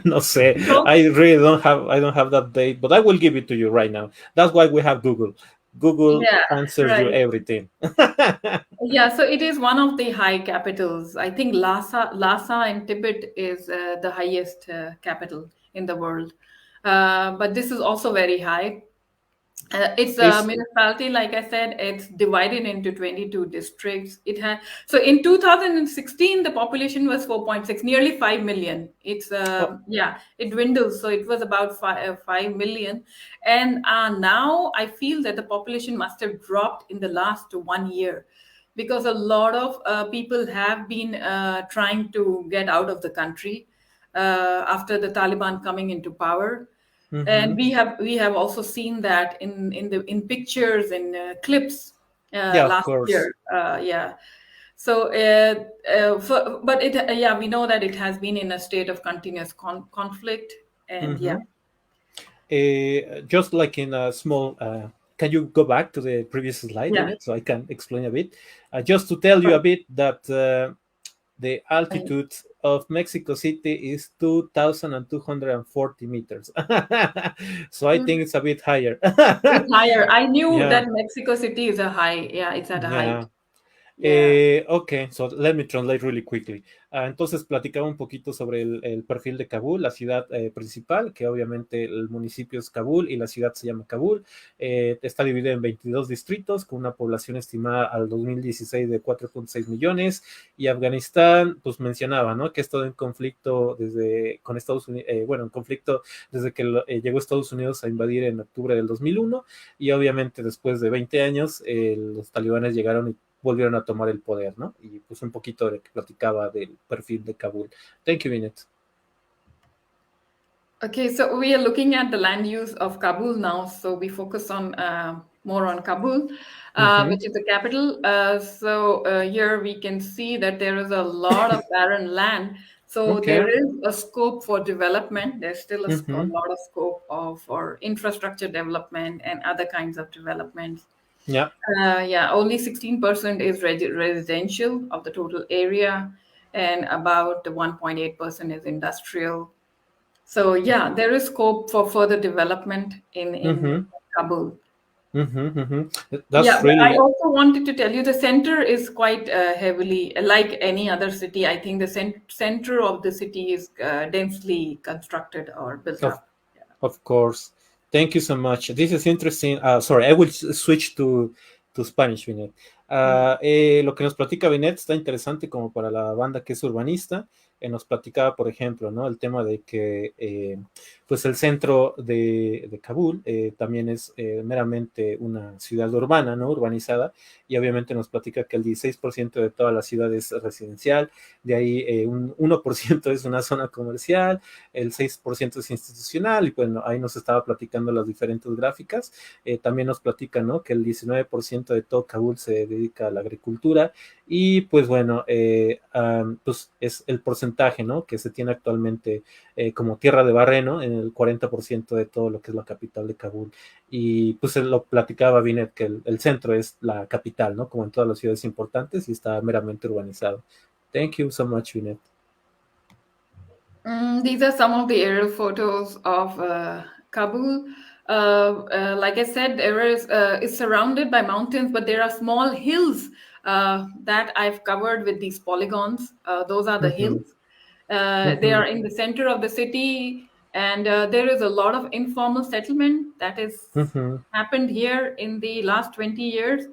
No sé. I really don't have that date, but I will give it to you right now. That's why we have Google. Google answers you everything. Yeah, so it is one of the high capitals. I think Lhasa in Tibet is the highest capital in the world. But this is also very high. It's a municipality, like I said, it's divided into 22 districts. So in 2016, the population was 4.6, nearly 5 million. It's it dwindles. So it was about 5 million. And now I feel that the population must have dropped in the last 1 year, because a lot of people have been trying to get out of the country after the Taliban coming into power. And we have also seen that in pictures and clips last year. So, but we know that it has been in a state of continuous conflict, and just like in a small. Can you go back to the previous slide, so I can explain a bit? Just to tell you a bit that the altitude of Mexico City is 2,240 meters. So I think it's a bit higher. It's higher. I knew that Mexico City is it's at a height. Ok, so let me translate really quickly. Entonces platicaba un poquito sobre el perfil de Kabul, la ciudad principal, que obviamente el municipio es Kabul y la ciudad se llama Kabul. Está dividida en 22 distritos con una población estimada al 2016 de 4.6 millones. Y Afganistán, pues mencionaba, ¿no? Que ha estado en conflicto con Estados Unidos, bueno, en conflicto desde que llegó Estados Unidos a invadir en octubre del 2001 y obviamente después de 20 años los talibanes llegaron y volvieron a tomar el poder, ¿no? Y pues un poquito de lo que platicaba del perfil de Kabul. Thank you, Vineet. Okay, so we are looking at the land use of Kabul now. So we focus on more on Kabul, which is the capital. Here we can see that there is a lot of barren land. So there is a scope for development. There's still a lot of scope for infrastructure development and other kinds of developments. Yeah. Only 16% is residential of the total area, and about 1.8% is industrial. So yeah, there is scope for further development in Kabul. That's really. I also wanted to tell you the center is quite heavily, like any other city. I think the center of the city is densely constructed or built up. Of course. Thank you so much. This is interesting. Sorry, I will switch to Spanish, Vineet. Lo que nos platica Vineet está interesante como para la banda que es urbanista. Nos platicaba, por ejemplo, ¿no? El tema de que pues el centro de Kabul también es meramente una ciudad urbana, ¿no? Urbanizada, y obviamente nos platica que el 16% de toda la ciudad es residencial, de ahí un 1% es una zona comercial, el 6% es institucional, y bueno, ahí nos estaba platicando las diferentes gráficas. También nos platica, ¿no? Que el 19% de todo Kabul se dedica a la agricultura, y pues bueno, pues es el porcentaje, ¿no? Que se tiene actualmente como tierra de barreno en el 40% de todo lo que es la capital de Kabul. Y pues lo platicaba Vineet, que el centro es la capital, ¿no? Como en todas las ciudades importantes, y está meramente urbanizado. Thank you so much, Vineet. These are some of the aerial photos of Kabul. Like I said, it's surrounded by mountains, but there are small hills that I've covered with these polygons. Those are the hills. They are in the center of the city, and there is a lot of informal settlement that has happened here in the last 20 years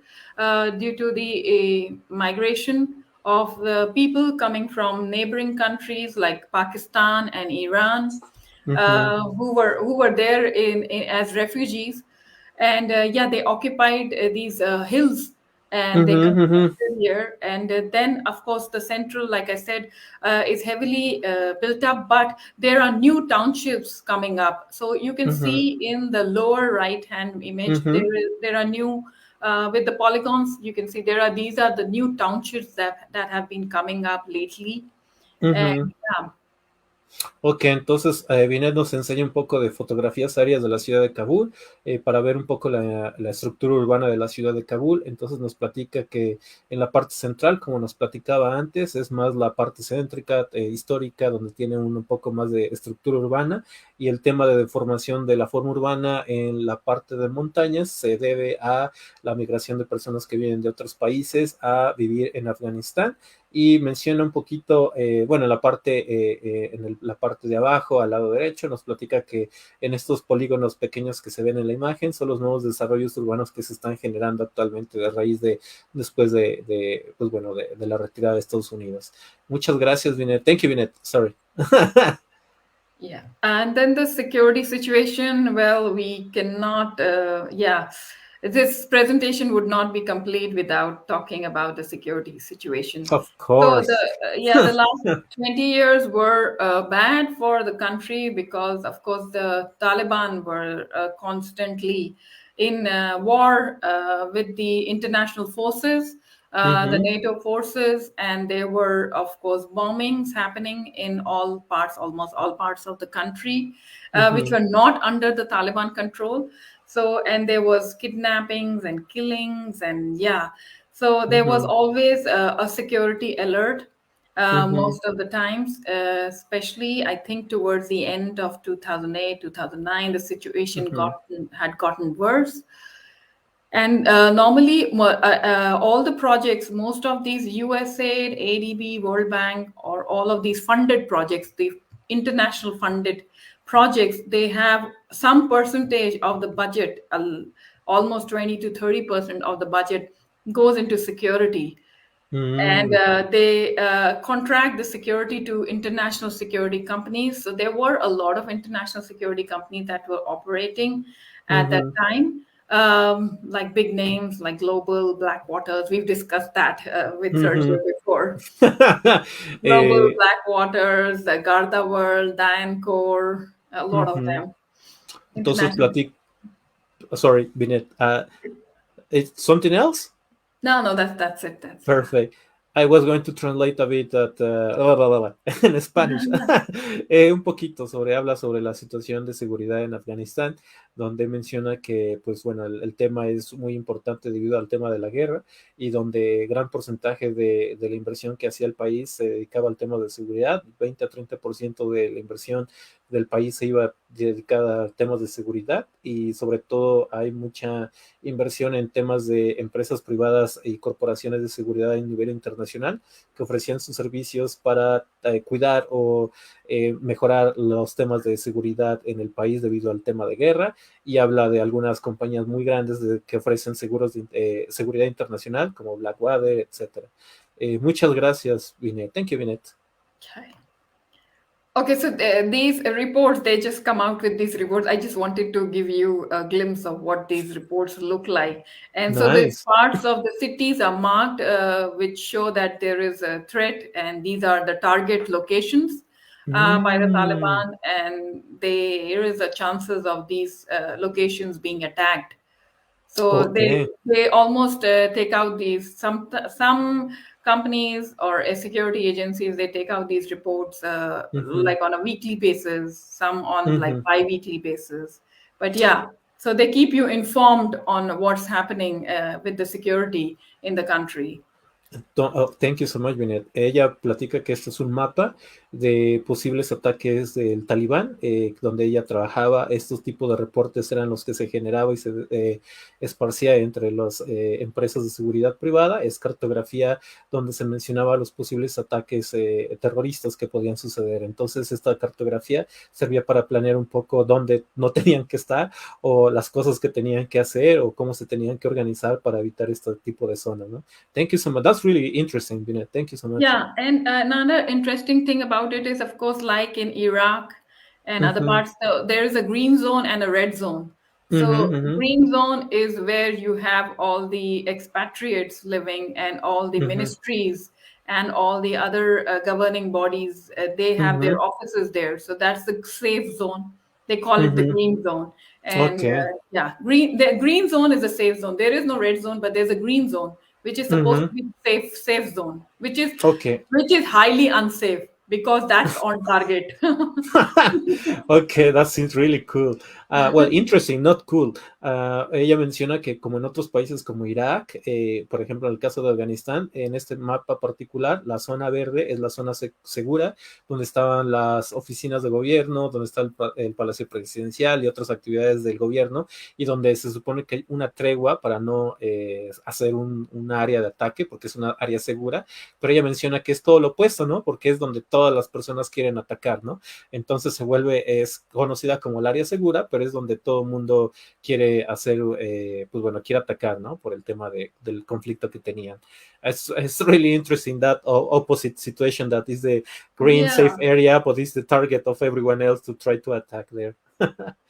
due to the migration of the people coming from neighboring countries like Pakistan and Iran, who were there as refugees, and they occupied these hills, and they constructed here. And then, of course, the central, like I said, is heavily built up, but there are new townships coming up. So you can see in the lower right-hand image, there are new. With the polygons, you can see these are the new townships that have been coming up lately. And, Ok, entonces Vineet nos enseña un poco de fotografías aéreas de la ciudad de Kabul para ver un poco la estructura urbana de la ciudad de Kabul. Entonces nos platica que en la parte central, como nos platicaba antes, es más la parte céntrica, histórica, donde tiene un poco más de estructura urbana, y el tema de deformación de la forma urbana en la parte de montañas se debe a la migración de personas que vienen de otros países a vivir en Afganistán. Y menciona un poquito, bueno, la parte, la parte de abajo, al lado derecho, nos platica que en estos polígonos pequeños que se ven en la imagen son los nuevos desarrollos urbanos que se están generando actualmente de raíz después pues bueno, de la retirada de Estados Unidos. Muchas gracias, Vineet. Thank you, Vineet. Sorry. Yeah, and then the security situation, well, we cannot, this presentation would not be complete without talking about the security situation. Of course. So the last 20 years were bad for the country because, of course, the Taliban were constantly in war with the international forces, the NATO forces, and there were, of course, bombings happening in almost all parts of the country, which were not under the Taliban control. So, and there was kidnappings and killings, and so there was always a security alert most of the times, especially I think towards the end of 2008, 2009, the situation had gotten worse. And normally, all the projects, most of these USAID, ADB, World Bank, or all of these funded projects, the international funded projects, they have some percentage of the budget, almost 20 to 30% of the budget goes into security. And they contract the security to international security companies. So there were a lot of international security companies that were operating at that time, like big names like Global, Blackwaters. We've discussed that with Sergio before. Global, Blackwaters, the Garda World, Diancore, a lot of them. Entonces, sorry, Vineet. It's something else? No, that's it. That's perfect. I was going to translate a bit that, en Spanish, un poquito habla sobre la situación de seguridad en Afganistán, donde menciona que, pues bueno, el tema es muy importante debido al tema de la guerra y donde gran porcentaje de la inversión que hacía el país se dedicaba al tema de seguridad, 20 a 30% de la inversión del país se iba dedicada a temas de seguridad y sobre todo hay mucha inversión en temas de empresas privadas y corporaciones de seguridad a nivel internacional que ofrecían sus servicios para cuidar o mejorar los temas de seguridad en el país debido al tema de guerra y habla de algunas compañías muy grandes que ofrecen seguros de seguridad internacional como Blackwater, etc. Muchas gracias, Vineet. Thank you, Vineet. Okay, so these reports, they just come out with these reports. I just wanted to give you a glimpse of what these reports look like. And so the parts of the cities are marked, which show that there is a threat, and these are the target locations by the Taliban, and there is a chances of these locations being attacked. So they almost take out these, some companies or security agencies, they take out these reports like on a weekly basis, some on like bi-weekly basis. But yeah, so they keep you informed on what's happening with the security in the country. Thank you so much, Vineet. Ella platica que este es un mapa de posibles ataques del Talibán, donde ella trabajaba. Estos tipos de reportes eran los que se generaba y se esparcía entre las empresas de seguridad privada. Es cartografía donde se mencionaba los posibles ataques terroristas que podían suceder. Entonces, esta cartografía servía para planear un poco dónde no tenían que estar o las cosas que tenían que hacer o cómo se tenían que organizar para evitar este tipo de zonas, ¿no? Thank you so much. That's really interesting, Vineet. Thank you so much. Yeah, and another interesting thing about it is, of course, like in Iraq and other parts, there is a green zone and a red zone. So green zone is where you have all the expatriates living and all the ministries and all the other governing bodies. They have their offices there. So that's the safe zone. They call it the green zone. And yeah, the green zone is a safe zone. There is no red zone, but there's a green zone, which is supposed to be safe zone, which is highly unsafe because that's on target. Okay, that seems really cool. Well, interesting, not cool. Ella menciona que como en otros países como Irak, por ejemplo, en el caso de Afganistán, en este mapa particular, la zona verde es la zona segura, donde estaban las oficinas de gobierno, donde está el Palacio Presidencial y otras actividades del gobierno, y donde se supone que hay una tregua para no hacer un área de ataque, porque es una área segura, pero ella menciona que es todo lo opuesto, ¿no? Porque es donde todas las personas quieren atacar, ¿no? Entonces es conocida como el área segura, pero es donde todo el mundo quiere hacer, pues bueno, quiere atacar, ¿no? Por el tema del conflicto que tenían. It's really interesting that opposite situation that is the green safe area, but it's the target of everyone else to try to attack there.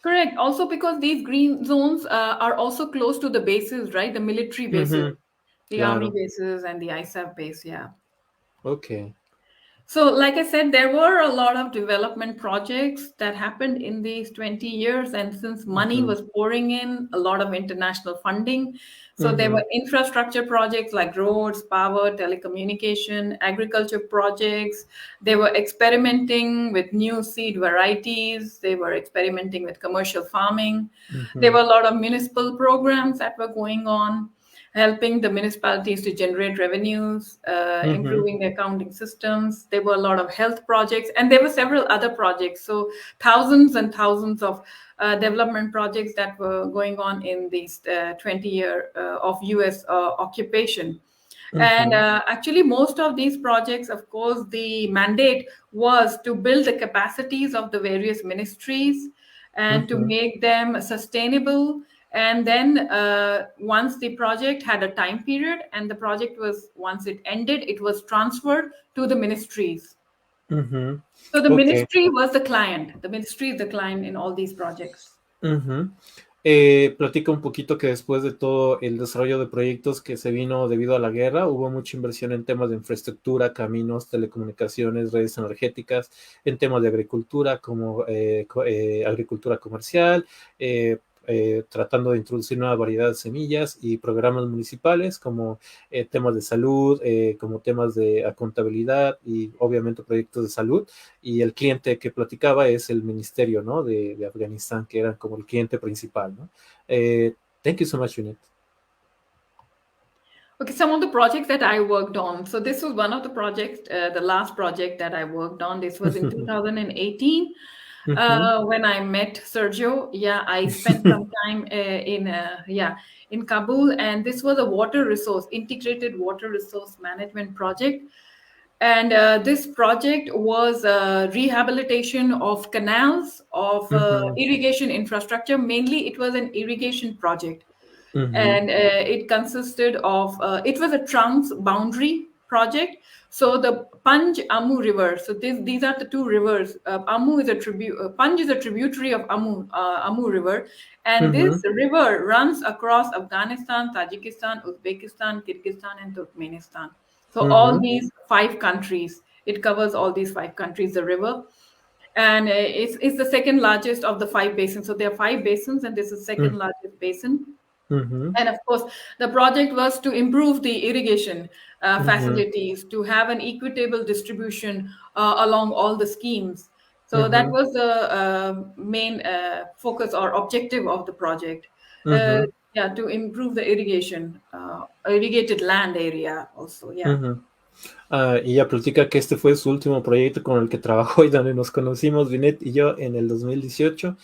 Correct. Also because these green zones are also close to the bases, right? The military bases, the army bases and the ISAF base, yeah. Okay. So like I said, there were a lot of development projects that happened in these 20 years. And since money was pouring in, a lot of international funding. So there were infrastructure projects like roads, power, telecommunication, agriculture projects. They were experimenting with new seed varieties. They were experimenting with commercial farming. There were a lot of municipal programs that were going on. helping the municipalities to generate revenues, improving the accounting systems. There were a lot of health projects, and there were several other projects. So thousands and thousands of development projects that were going on in these 20 years of US occupation. And actually, most of these projects, of course, the mandate was to build the capacities of the various ministries and to make them sustainable. And then once the project had a time period and the project was, once it ended, it was transferred to the ministries. So the ministry was the client. The ministry is the client in all these projects. Platica un poquito que después de todo el desarrollo de proyectos que se vino debido a la guerra, hubo mucha inversión en temas de infraestructura, caminos, telecomunicaciones, redes energéticas, en temas de agricultura como agricultura comercial, tratando de introducir nueva variedad de semillas y programas municipales como temas de salud, como temas de contabilidad y obviamente proyectos de salud. Y el cliente que platicaba es el ministerio, ¿no? de Afganistán, que era como el cliente principal, ¿no? Thank you so much, Vineet. Okay, some of the projects that I worked on. So this was one of the projects, the last project that I worked on. This was in 2018. When I met Sergio, I spent some time in Kabul, and this was a integrated water resource management project. And this project was rehabilitation of canals, of irrigation infrastructure. Mainly, it was an irrigation project. And it consisted of, it was a trans-boundary project. So the Panj-Amu River, so these are the two rivers. Amu is a Panj is a tributary of Amu River. And this river runs across Afghanistan, Tajikistan, Uzbekistan, Kyrgyzstan, and Turkmenistan. So all these 5 countries, it covers all these 5 countries, the river. And it's the second largest of the 5 basins. So there are 5 basins, and this is the second largest basin. And of course, the project was to improve the irrigation facilities, to have an equitable distribution along all the schemes. So that was the main focus or objective of the project. To improve the irrigation, irrigated land area also, y ella platica que este fue su último proyecto con el que trabajó y donde nos conocimos, Vineet y yo, en el 2018.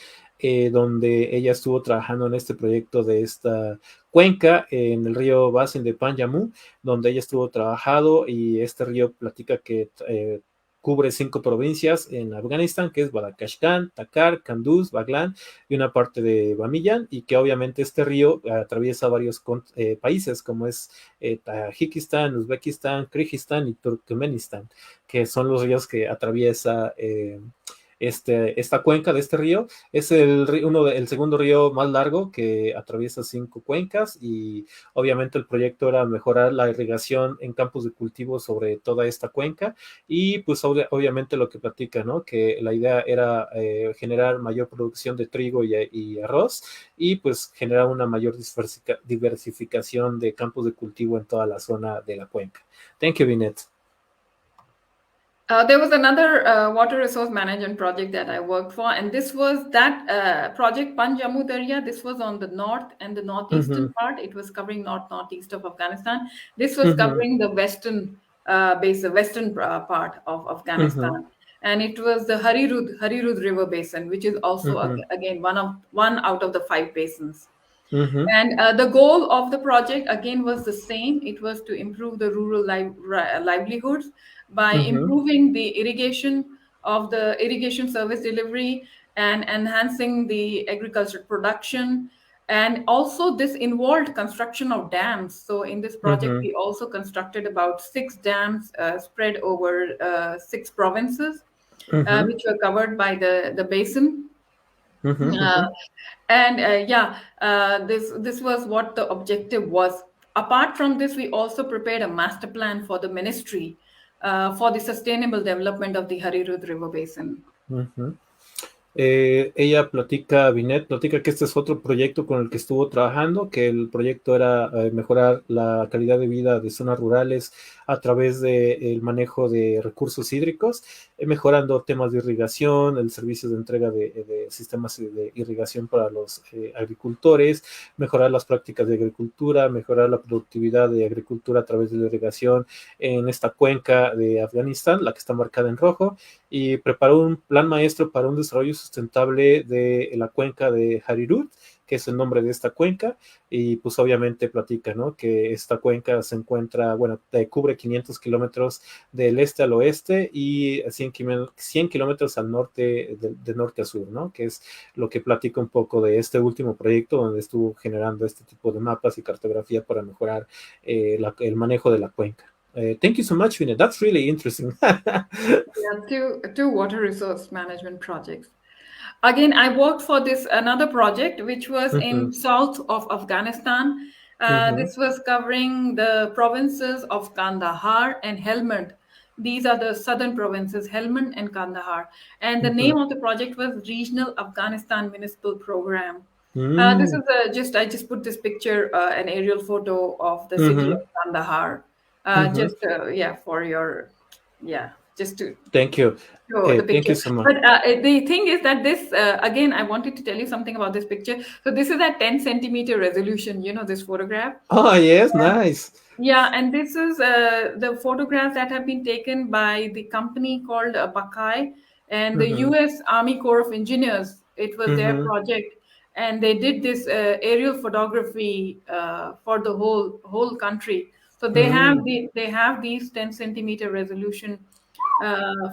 Donde ella estuvo trabajando en este proyecto de esta cuenca en el río Basin de Panjamu, donde ella estuvo trabajando, y este río platica que cubre 5 provincias en Afganistán, que es Badakashkan, Takhar, Kunduz, Baglan y una parte de Bamiyan, y que obviamente este río atraviesa varios países como es Tajikistán, Uzbekistán, Kirguistán y Turkmenistán, que son los ríos que atraviesa esta cuenca de este río. Es el segundo río más largo que atraviesa 5 cuencas, y obviamente el proyecto era mejorar la irrigación en campos de cultivo sobre toda esta cuenca, y pues obviamente lo que platica, ¿no? Que la idea era generar mayor producción de trigo y arroz, y pues generar una mayor diversificación de campos de cultivo en toda la zona de la cuenca. Thank you, Vineet. There was another water resource management project that I worked for, and this was that project Panjamu Darya. This was on the north and the northeastern part. It was covering northeast of Afghanistan. This was covering the western part of Afghanistan, and it was the Harirud River Basin, which is also again one out of the 5 basins. And the goal of the project again was the same. It was to improve the rural livelihoods by improving the irrigation service delivery and enhancing the agricultural production. And also this involved construction of dams. So in this project, we also constructed about 6 dams spread over 6 provinces, which were covered by the basin. This was what the objective was. Apart from this, we also prepared a master plan for the ministry for the sustainable development of the Harirud River Basin. Ella Vineet platica que este es otro proyecto con el que estuvo trabajando, que el proyecto era mejorar la calidad de vida de zonas rurales a través del manejo de recursos hídricos, mejorando temas de irrigación, el servicio de entrega de sistemas de irrigación para los agricultores, mejorar las prácticas de agricultura, mejorar la productividad de agricultura a través de la irrigación en esta cuenca de Afganistán, la que está marcada en rojo, y preparó un plan maestro para un desarrollo sustentable de la cuenca de Harirut, que es el nombre de esta cuenca, y pues obviamente platica, ¿no? Que esta cuenca se encuentra, bueno, cubre 500 kilómetros del este al oeste y 100 kilómetros al norte, de norte a sur, ¿no? Que es lo que platica un poco de este último proyecto donde estuvo generando este tipo de mapas y cartografía para mejorar el manejo de la cuenca. Thank you so much, Vineet. That's really interesting. Yeah, two water resource management projects. Again, I worked for this another project which was in south of Afghanistan. This was covering the provinces of Kandahar and Helmand. These are the southern provinces, Helmand and Kandahar. And the name of the project was Regional Afghanistan Municipal Program. This is I just put this picture, an aerial photo of the city of Kandahar. For your, just to Thank you. the Thank picture. you so much. But the thing is that this, again, I wanted to tell you something about this picture. So this is at 10 centimeter resolution, this photograph. Oh, yes, nice. Yeah, and this is the photographs that have been taken by the company called Buckeye and the US Army Corps of Engineers. It was their project. And they did this aerial photography for the whole country. So they have these 10 centimeter resolution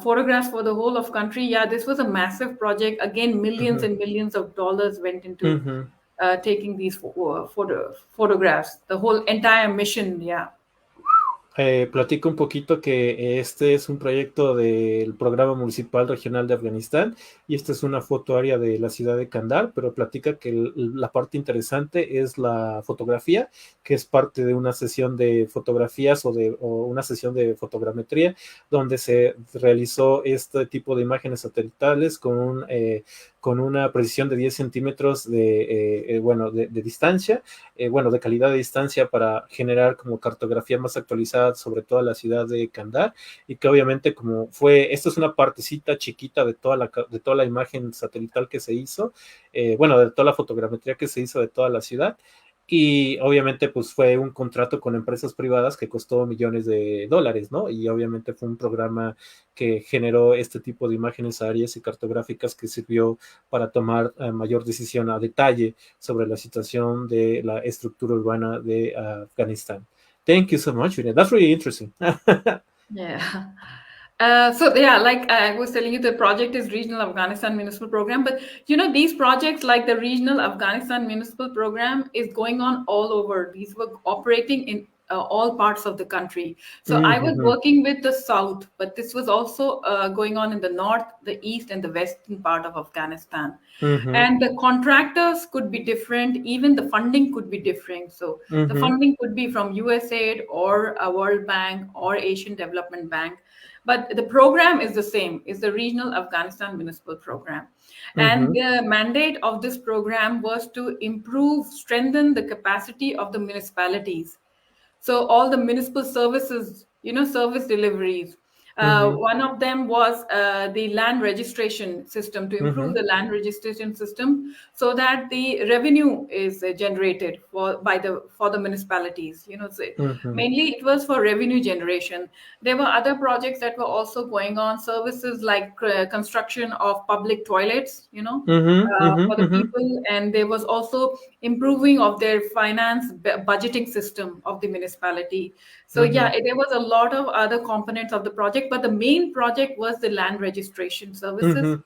photographs for the whole of country. Yeah, this was a massive project. Again, millions and millions of dollars went into taking these photographs. The whole entire mission, yeah. Platico un poquito que este es un proyecto del Programa Municipal Regional de Afganistán y esta es una foto aérea de la ciudad de Kandahar, pero platica que la parte interesante es la fotografía, que es parte de una sesión de fotografías o una sesión de fotogrametría donde se realizó este tipo de imágenes satelitales con una precisión de 10 centímetros de distancia, de calidad de distancia para generar como cartografía más actualizada sobre toda la ciudad de Kandahar y que obviamente esta es una partecita chiquita de toda la imagen satelital que se hizo, de toda la fotogrametría que se hizo de toda la ciudad. Y obviamente pues fue un contrato con empresas privadas que costó millones de dólares, ¿no? Y obviamente fue un programa que generó este tipo de imágenes aéreas y cartográficas que sirvió para tomar mayor decisión a detalle sobre la situación de la estructura urbana de Afganistán. Thank you so much, Vineet. That's really interesting. Yeah. Like I was telling you, the project is Regional Afghanistan Municipal Program. But, these projects like the Regional Afghanistan Municipal Program is going on all over. These were operating in all parts of the country. So I was working with the south, but this was also going on in the north, the east, and the western part of Afghanistan. And the contractors could be different. Even the funding could be different. So the funding could be from USAID or a World Bank or Asian Development Bank. But the program is the same. It's the Regional Afghanistan Municipal Program. And the mandate of this program was to strengthen the capacity of the municipalities. So all the municipal services, service deliveries. One of them was the land registration system, to improve the land registration system so that the revenue is generated for the municipalities. Mainly it was for revenue generation. There were other projects that were also going on, services like construction of public toilets, for the people. And there was also improving of their finance budgeting system of the municipality. So there was a lot of other components of the project, but the main project was the land registration services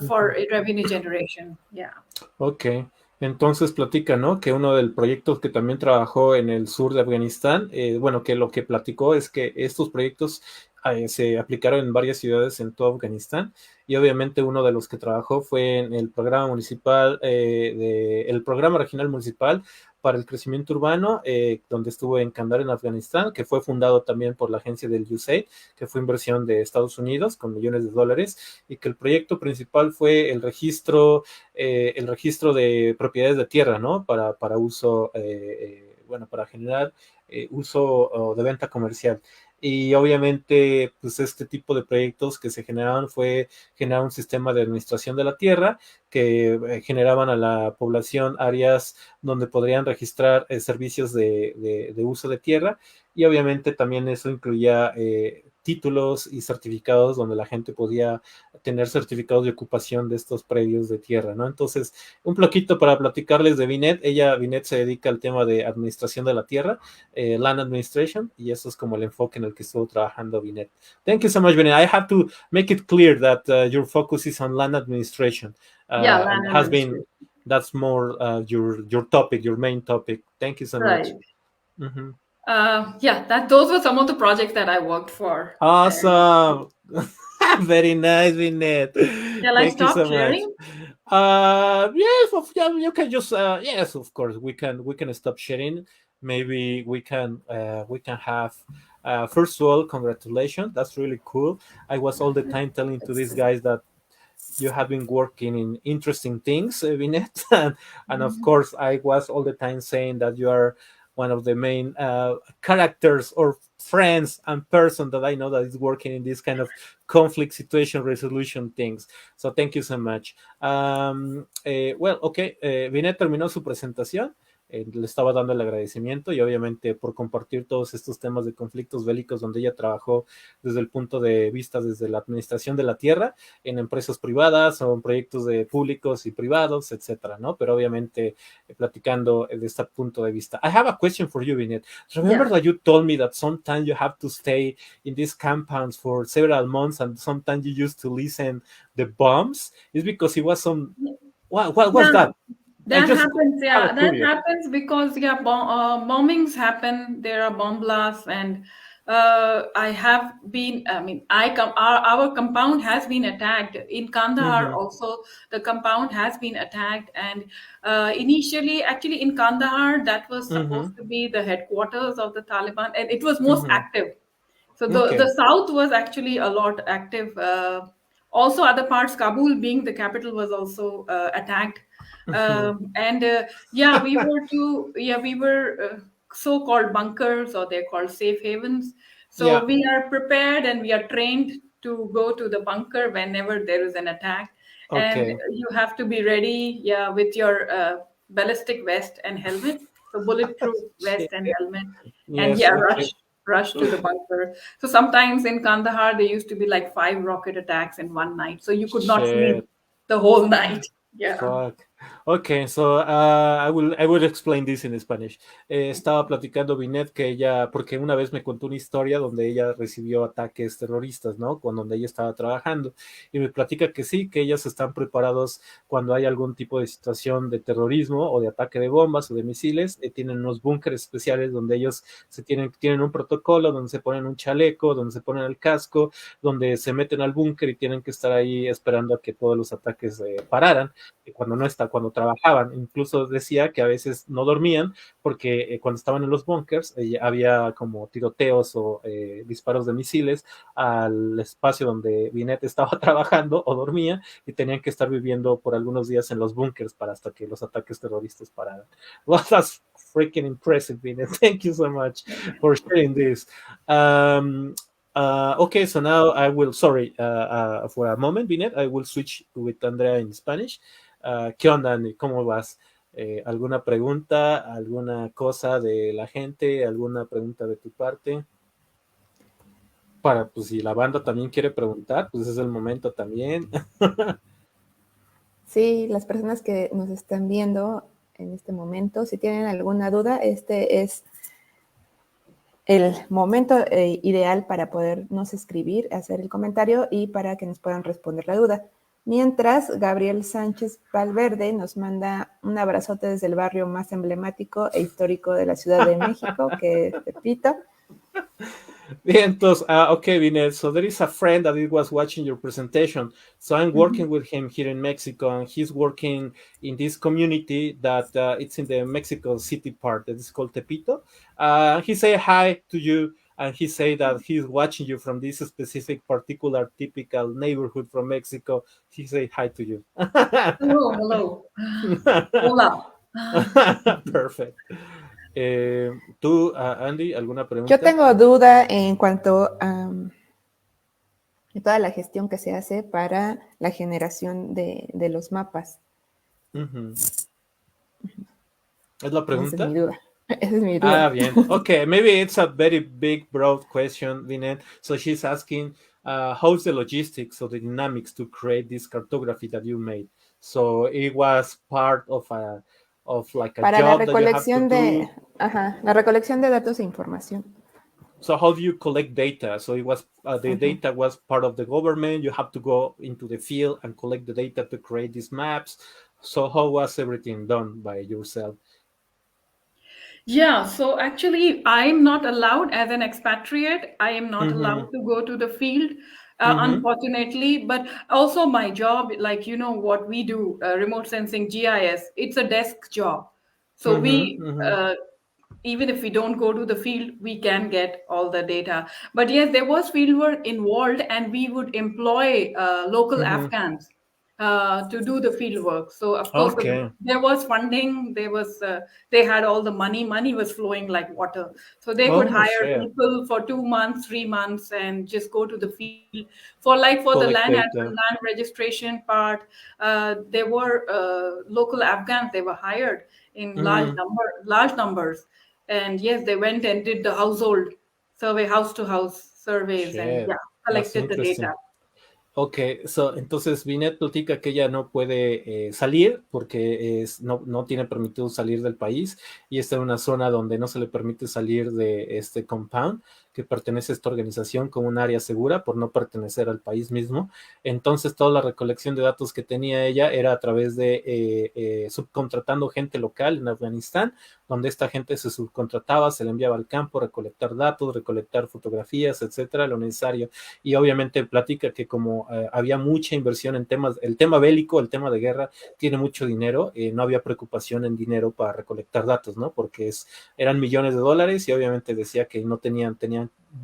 for revenue generation. Yeah. Okay. Entonces platica, ¿no? Que uno de los proyectos que también trabajó en el sur de Afganistán, que lo que platicó es que estos proyectos se aplicaron en varias ciudades en todo Afganistán y obviamente uno de los que trabajó fue en el programa municipal, el programa regional municipal para el crecimiento urbano, donde estuvo en Kandahar, en Afganistán, que fue fundado también por la agencia del USAID, que fue inversión de Estados Unidos con millones de dólares, y que el proyecto principal fue el registro de propiedades de tierra, ¿no? Para uso, para generar uso de venta comercial. y obviamente pues este tipo de proyectos que se generaban fue generar un sistema de administración de la tierra que generaban a la población áreas donde podrían registrar servicios de uso de tierra, y obviamente también eso incluía títulos y certificados donde la gente podía tener certificados de ocupación de estos predios de tierra, ¿no? Entonces, un poquito para platicarles de Vineet. Vineet se dedica al tema de administración de la tierra, land administration, y eso es como el enfoque en el que estuvo trabajando Vineet. Thank you so much, Vineet. I have to make it clear that your focus is on land administration, Yeah, and land has been, administration. that's more your topic, your main topic. Thank you so much. Right. Yeah, those were some of the projects that I worked for. Awesome. Very nice, Vineet. Shall I Thank you stop so much. sharing? Yes, you can just yes, of course, we can stop sharing. Maybe we can have first of all, congratulations. That's really cool. I was all the time telling to these guys that you have been working in interesting things, Vineet, and of course, I was all the time saying that you are one of the main characters or friends and person that I know that is working in this kind of conflict situation resolution things. So thank you so much. Well, okay, Vineet terminó su presentación. Le estaba dando el agradecimiento y obviamente por compartir todos estos temas de conflictos bélicos donde ella trabajó desde el punto de vista desde la administración de la tierra en empresas privadas o en proyectos de públicos y privados, etcétera, ¿no? Pero obviamente platicando de este punto de vista. I have a question for you, Vineet. Remember that you told me that sometimes you have to stay in these compounds for several months and sometimes you used to listen the bombs? It's because it was some... What was that? That happens, yeah. That happens because, bombings happen. There are bomb blasts, and I have been. I mean, our compound has been attacked in Kandahar. Also, the compound has been attacked, and initially, actually, in Kandahar, that was supposed to be the headquarters of the Taliban, and it was most active. So the south was actually a lot active. Also, other parts, Kabul being the capital, was also attacked. We were so-called bunkers, or they're called safe havens. So we are prepared and we are trained to go to the bunker whenever there is an attack. And you have to be ready, with your ballistic vest and helmet, so bulletproof vest and helmet, and rush to the bunker. So sometimes in Kandahar there used to be like 5 rocket attacks in one night, so you could not sleep the whole night. Yeah. Fuck. Okay, so I will explain this in Spanish. Estaba platicando Vineet que ella, porque una vez me contó una historia donde ella recibió ataques terroristas, ¿no? Con donde ella estaba trabajando, y me platica que sí, que ellas están preparados cuando hay algún tipo de situación de terrorismo o de ataque de bombas o de misiles, tienen unos búnkeres especiales donde ellos tienen un protocolo, donde se ponen un chaleco, donde se ponen el casco, donde se meten al búnker y tienen que estar ahí esperando a que todos los ataques pararan. Cuando trabajaban, incluso decía que a veces no dormían porque cuando estaban en los bunkers había como tiroteos o disparos de misiles al espacio donde Vineet estaba trabajando o dormía, y tenían que estar viviendo por algunos días en los bunkers hasta que los ataques terroristas pararan. Well, that's freaking impressive, Vineet. Thank you so much for sharing this. Okay, so now I will, sorry, for a moment, Vineet, I will switch with Andrea in Spanish. ¿Qué onda, Andy? ¿Cómo vas? ¿Alguna pregunta, alguna cosa de la gente, alguna pregunta de tu parte? Pues si la banda también quiere preguntar, pues es el momento también. Sí, las personas que nos están viendo en este momento, si tienen alguna duda, este es el momento ideal para podernos escribir, hacer el comentario y para que nos puedan responder la duda. Mientras, Gabriel Sánchez Valverde nos manda un abrazote desde el barrio más emblemático e histórico de la Ciudad de México, que es Tepito. Bien, entonces, okay, Vineet, so there is a friend that was watching your presentation. So I'm working with him here in Mexico, and he's working in this community that it's in the Mexico City part that is called Tepito. He say hi to you, and he say that he's watching you from this specific, particular, typical neighborhood from Mexico. He say hi to you. Hello. Hola. Perfect. ¿Tú, Andy, alguna pregunta? Yo tengo duda en cuanto a toda la gestión que se hace para la generación de los mapas. ¿Es la Esa es pregunta? mi duda. Esa es mi duda. Bien. Okay, maybe it's a very big, broad question, Vineet. So she's asking, how's the logistics or the dynamics to create this cartography that you made? So it was part of like a Para la job that you have to recolección do. la recolección de datos e información. So how do you collect data? So it was the data was part of the government. You have to go into the field and collect the data to create these maps. So how was everything done by yourself? Yeah, so actually, I'm not allowed as an expatriate. I am not allowed to go to the field, unfortunately. But also, my job, like what we do, remote sensing GIS, it's a desk job. So even if we don't go to the field, we can get all the data. But yes, there was field work involved, and we would employ local Afghans to do the field work. So of course, Okay. there was funding. They had all the money. Money was flowing like water. So they could Oh, hire shit. people for 2 months, 3 months, and just go to the field for the Collect land data. registration part. There were local Afghans. They were hired in large numbers, and yes, they went and did the household survey, house to house surveys, and Shit. yeah, That's collected the interesting. data. Ok, entonces Vinet platica que ella no puede salir porque no tiene permitido salir del país y está en una zona donde no se le permite salir de este compound que pertenece a esta organización como un área segura por no pertenecer al país mismo. Entonces toda la recolección de datos que tenía ella era a través de subcontratando gente local en Afganistán, donde esta gente se subcontrataba, se le enviaba al campo, recolectar datos, recolectar fotografías, etcétera, lo necesario. Y obviamente platica que como había mucha inversión en el tema bélico, el tema de guerra, tiene mucho dinero, no había preocupación en dinero para recolectar datos, ¿no? Porque eran millones de dólares y obviamente decía que no tenían,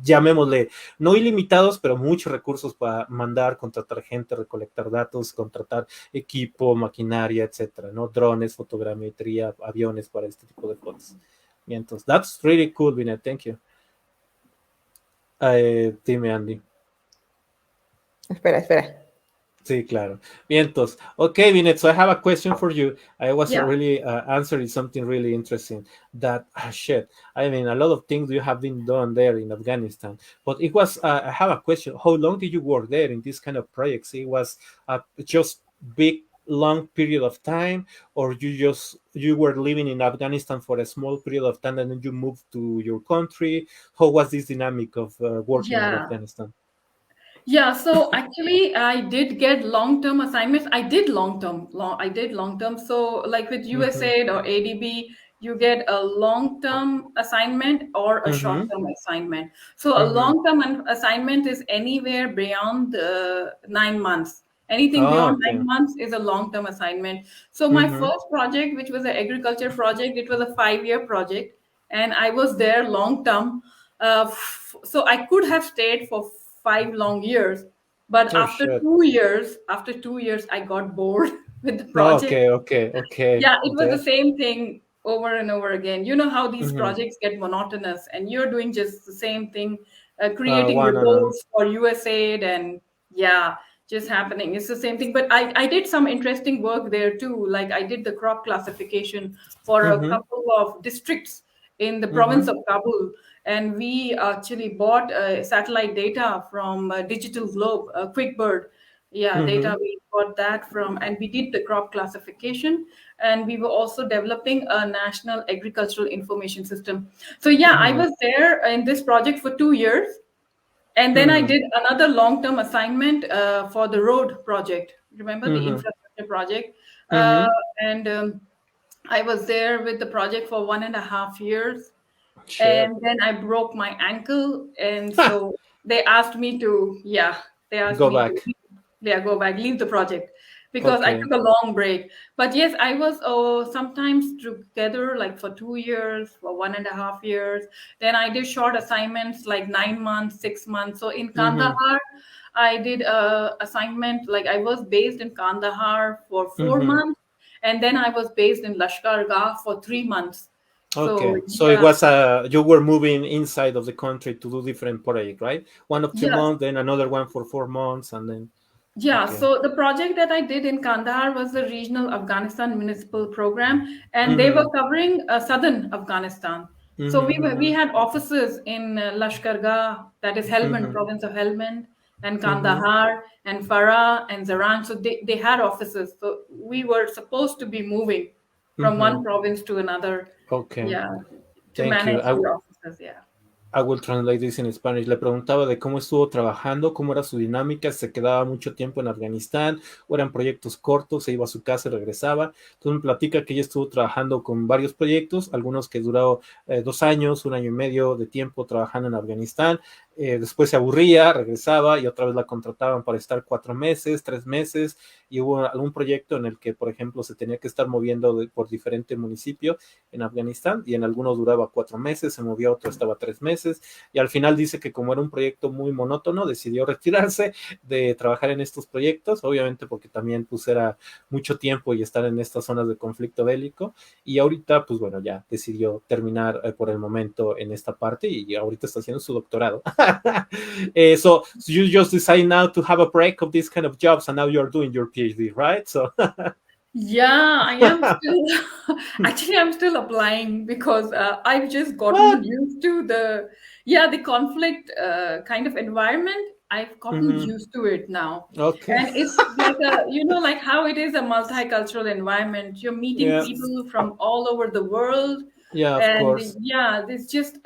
llamémosle, no ilimitados, pero muchos recursos para mandar, contratar gente, recolectar datos, contratar equipo, maquinaria, etcétera, ¿no? Drones, fotogrametría, aviones para este tipo de fotos. Y entonces, that's really cool, Vinet, thank you. Dime, Andy. Espera. Sí, claro. Vientos. Okay, Vinet, so I have a question for you. I was Yeah. really answering something really interesting. That, shit, I mean, a lot of things you have been done there in Afghanistan. But it was, I have a question. How long did you work there in this kind of projects? It was just big, long period of time, or you were living in Afghanistan for a small period of time and then you moved to your country? How was this dynamic of working in Yeah. Afghanistan? Yeah, so actually, I did get long-term assignments. I did long-term. So, like with USAID or ADB, you get a long-term assignment or a short-term assignment. So, a long-term assignment is anywhere beyond 9 months. Anything Oh, beyond okay. 9 months is a long-term assignment. So, my first project, which was an agriculture project, it was a 5-year project, and I was there long-term. So, I could have stayed for 5 long years, but Oh, after shit. 2 years I got bored with the project. Okay. Yeah, it was the That, same thing over and over again. You know how these projects get monotonous and you're doing just the same thing, creating one and reports for USAID, and yeah, just happening. It's the same thing. But I did some interesting work there too. Like I did the crop classification for a couple of districts in the province of Kabul. And we actually bought satellite data from Digital Globe, QuickBird. Yeah, data we got that from, and we did the crop classification, and we were also developing a national agricultural information system. So yeah, I was there in this project for 2 years, and then I did another long-term assignment for the road project. Remember the infrastructure project? Uh, and I was there with the project for 1.5 years, shit. and then I broke my ankle, and so they asked me to, Go back. go back, leave the project because I Okay. took a long break. But yes, I was sometimes together like for 2 years, for 1.5 years. Then I did short assignments like 9 months, 6 months. So in Kandahar, I did a assignment, like I was based in Kandahar for 4 months, and then I was based in Lashkar Gah for 3 months. Okay, so it yeah, was you were moving inside of the country to do different project, right? One of 2 months, then another one for 4 months, and then yeah. okay. So the project that I did in Kandahar was the regional Afghanistan municipal program, and they were Mm-hmm. covering southern Afghanistan. So we Mm-hmm. had offices in Lashkargah, that is Helmand, Mm-hmm. province of Helmand, and Mm-hmm. Kandahar, and Farah, and Zaran. So they had offices. So we were supposed to be moving from Mm-hmm. one province to another. Okay, Yeah, to thank you. manage the offices. Yeah. I will translate this in Spanish. Le preguntaba de cómo estuvo trabajando, cómo era su dinámica, se quedaba mucho tiempo en Afganistán, o eran proyectos cortos, se iba a su casa y regresaba. Entonces me platica que ella estuvo trabajando con varios proyectos, algunos que duró 2 años, 1 año y medio de tiempo trabajando en Afganistán. Después se aburría, regresaba y otra vez la contrataban para estar 4 meses, 3 meses, y hubo algún proyecto en el que, por ejemplo, se tenía que estar moviendo por diferente municipio en Afganistán, y en algunos duraba 4 meses, se movía a otro, estaba 3 meses, y al final dice que como era un proyecto muy monótono, decidió retirarse de trabajar en estos proyectos, obviamente porque también pues era mucho tiempo y estar en estas zonas de conflicto bélico, y ahorita pues bueno, ya decidió terminar por el momento en esta parte, y ahorita está haciendo su doctorado. So you just decide now to have a break of these kind of jobs, and now you're doing your PhD, right? So Yeah, I am still actually I'm still applying because I've just gotten what? used to the conflict kind of environment. I've gotten Mm-hmm. used to it now. Okay. And it's like like how it is a multicultural environment. You're meeting Yeah. people from all over the world. Yeah, of And course. yeah, there's just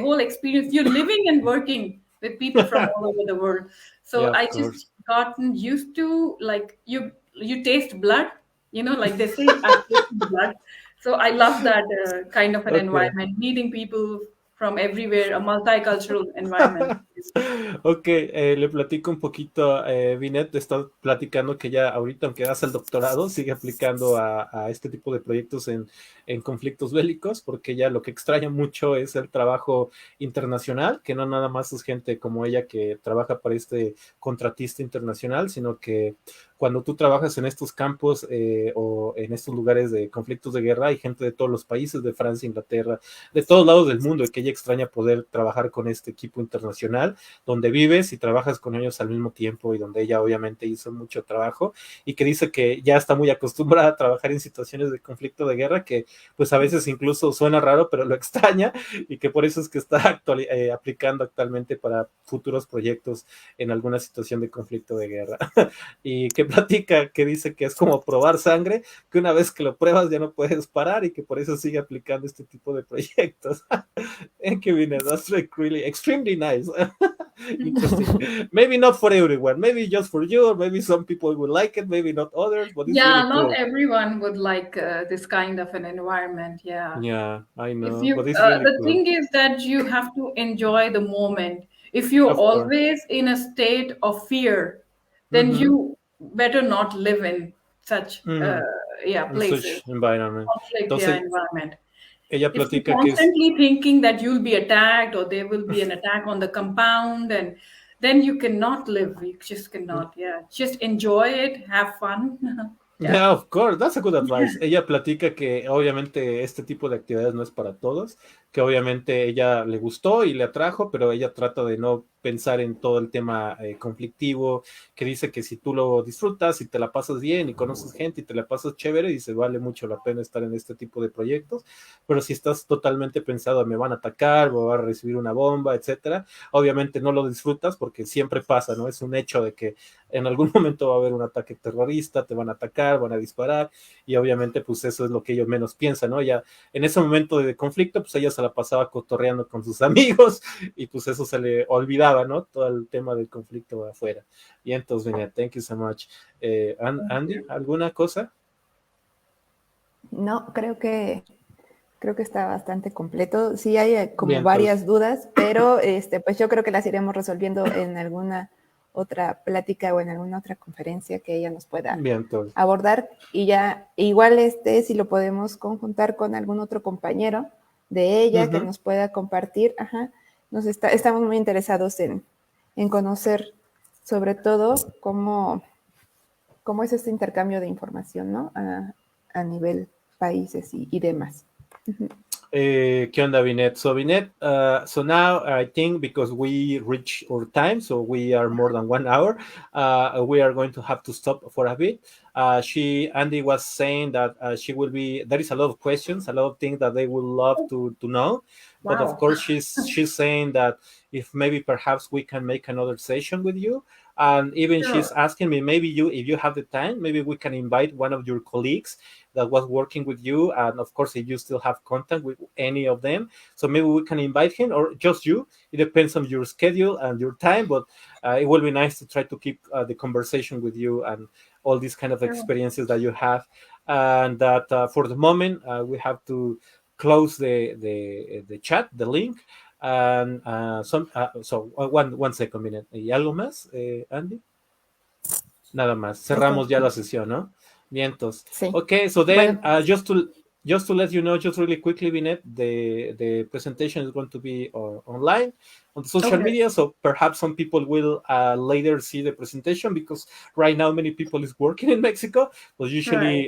whole experience. You're living and working with people from all over the world. Yeah, So of I course. just gotten used to like you taste blood, like they say, I've tasted blood. So I love that kind of an Okay. environment, meeting people from everywhere, a multicultural environment. Ok, le platico un poquito. Vineet está platicando que ya ahorita, aunque hace el doctorado, sigue aplicando a este tipo de proyectos en conflictos bélicos, porque ya lo que extraña mucho es el trabajo internacional, que no nada más es gente como ella que trabaja para este contratista internacional, sino que cuando tú trabajas en estos campos o en estos lugares de conflictos de guerra, hay gente de todos los países, de Francia, Inglaterra, de todos lados del mundo, y que ella extraña poder trabajar con este equipo internacional, donde vives y trabajas con ellos al mismo tiempo, y donde ella obviamente hizo mucho trabajo, y que dice que ya está muy acostumbrada a trabajar en situaciones de conflicto de guerra, que pues a veces incluso suena raro, pero lo extraña, y que por eso es que está aplicando actualmente para futuros proyectos en alguna situación de conflicto de guerra. Y que platica, que dice que es como probar sangre, que una vez que lo pruebas ya no puedes parar, y que por eso sigue aplicando este tipo de proyectos. Thank you, Vinay. That's like really extremely nice. Interesting. Maybe not for everyone, maybe just for you, or maybe some people will like it, maybe not others, but it's really Yeah, not cool. everyone would like this kind of an environment. Yeah. Yeah, I If know, you, but it's really the cool. thing is that you have to enjoy the moment. If you're Of course. always in a state of fear, then Mm-hmm. you better not live in such, Mm-hmm. In places, such environment. conflict, Entonces, environment. ella If you're platica que es, constantly thinking that you'll be attacked or there will be an attack on the compound, and then you cannot live. You just cannot. Yeah, just enjoy it, have fun. Yeah. yeah, of course, that's a good advice. Ella platica que obviamente este tipo de actividades no es para todos, que obviamente ella le gustó y le atrajo, pero ella trata de no pensar en todo el tema conflictivo, que dice que si tú lo disfrutas y te la pasas bien y conoces gente y te la pasas chévere, dice, vale mucho la pena estar en este tipo de proyectos, pero si estás totalmente pensado, me van a atacar, voy a recibir una bomba, etcétera, obviamente no lo disfrutas, porque siempre pasa, ¿no? Es un hecho de que en algún momento va a haber un ataque terrorista, te van a atacar, van a disparar, y obviamente pues eso es lo que ellos menos piensan, ¿no? Ya en ese momento de conflicto, pues ella se la pasaba cotorreando con sus amigos, y pues eso se le olvidaba, ¿no? Todo el tema del conflicto afuera. Y entonces, Vineet, thank you so much. Andy, ¿alguna cosa? No, creo que está bastante completo. Sí hay como Bien, varias entonces, dudas, pero pues yo creo que las iremos resolviendo en alguna otra plática o en alguna otra conferencia que ella nos pueda bien, entonces. abordar, y ya igual si lo podemos conjuntar con algún otro compañero de ella que nos pueda compartir. Ajá, estamos muy interesados en conocer sobre todo cómo es este intercambio de información, ¿no? A nivel países y demás. ¿Qué onda, Vineet? So, Vineet, so now I think because we reach our time, so we are more than 1 hour, we are going to have to stop for a bit. Andy was saying that there is a lot of questions, a lot of things that they would love to know. Wow. But of course, she's saying that if maybe perhaps we can make another session with you. And even Sure. she's asking me, maybe if you have the time, maybe we can invite one of your colleagues that was working with you. And of course, if you still have contact with any of them, so maybe we can invite him or just you. It depends on your schedule and your time, but it will be nice to try to keep the conversation with you and all these kind of experiences that you have. And that for the moment, we have to close the chat, the link. And so one second, minute. ¿Y algo más, Andy? Nada más. Cerramos ya la sesión, ¿no? Vientos. Sí. Okay, so then Bueno. just to let you know, just really quickly, Vineet, the presentation is going to be online on the social media, so perhaps some people will later see the presentation, because right now many people is working in Mexico, but usually,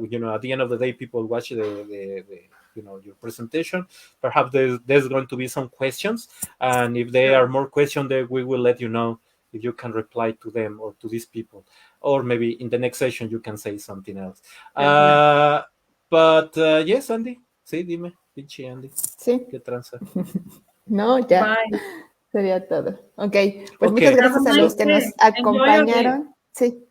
you know, at the end of the day, people watch the you know, your presentation. Perhaps there's going to be some questions, and if there are more questions, then we will let you know if you can reply to them or to these people, or maybe in the next session you can say something else. But yes, Andy, sí, dime, pinche Andy. Sí. ¿Qué tranza? No, ya. Bye. Sería todo. Ok, pues muchas gracias a los que nos acompañaron. Sí.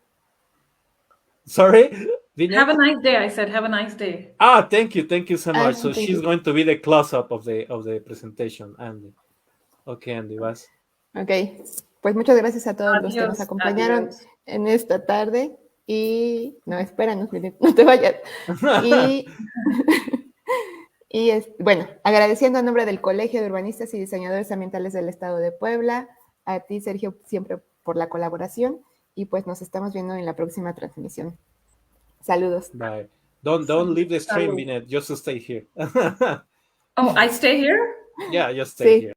Sorry, Vineet? Have a nice day. I said, have a nice day. Thank you so much. So she's going to be the close-up of the presentation, Andy. Okay, Andy, vas. Ok, pues muchas gracias a todos los que nos acompañaron en esta tarde. Y no, espéranos, no te vayas. Bueno, agradeciendo a nombre del Colegio de Urbanistas y Diseñadores Ambientales del Estado de Puebla, a ti, Sergio, siempre por la colaboración, y pues nos estamos viendo en la próxima transmisión. Saludos. Bye. Don't leave the stream, Vineet. Just stay here. Oh, I stay here? Yeah, just stay here.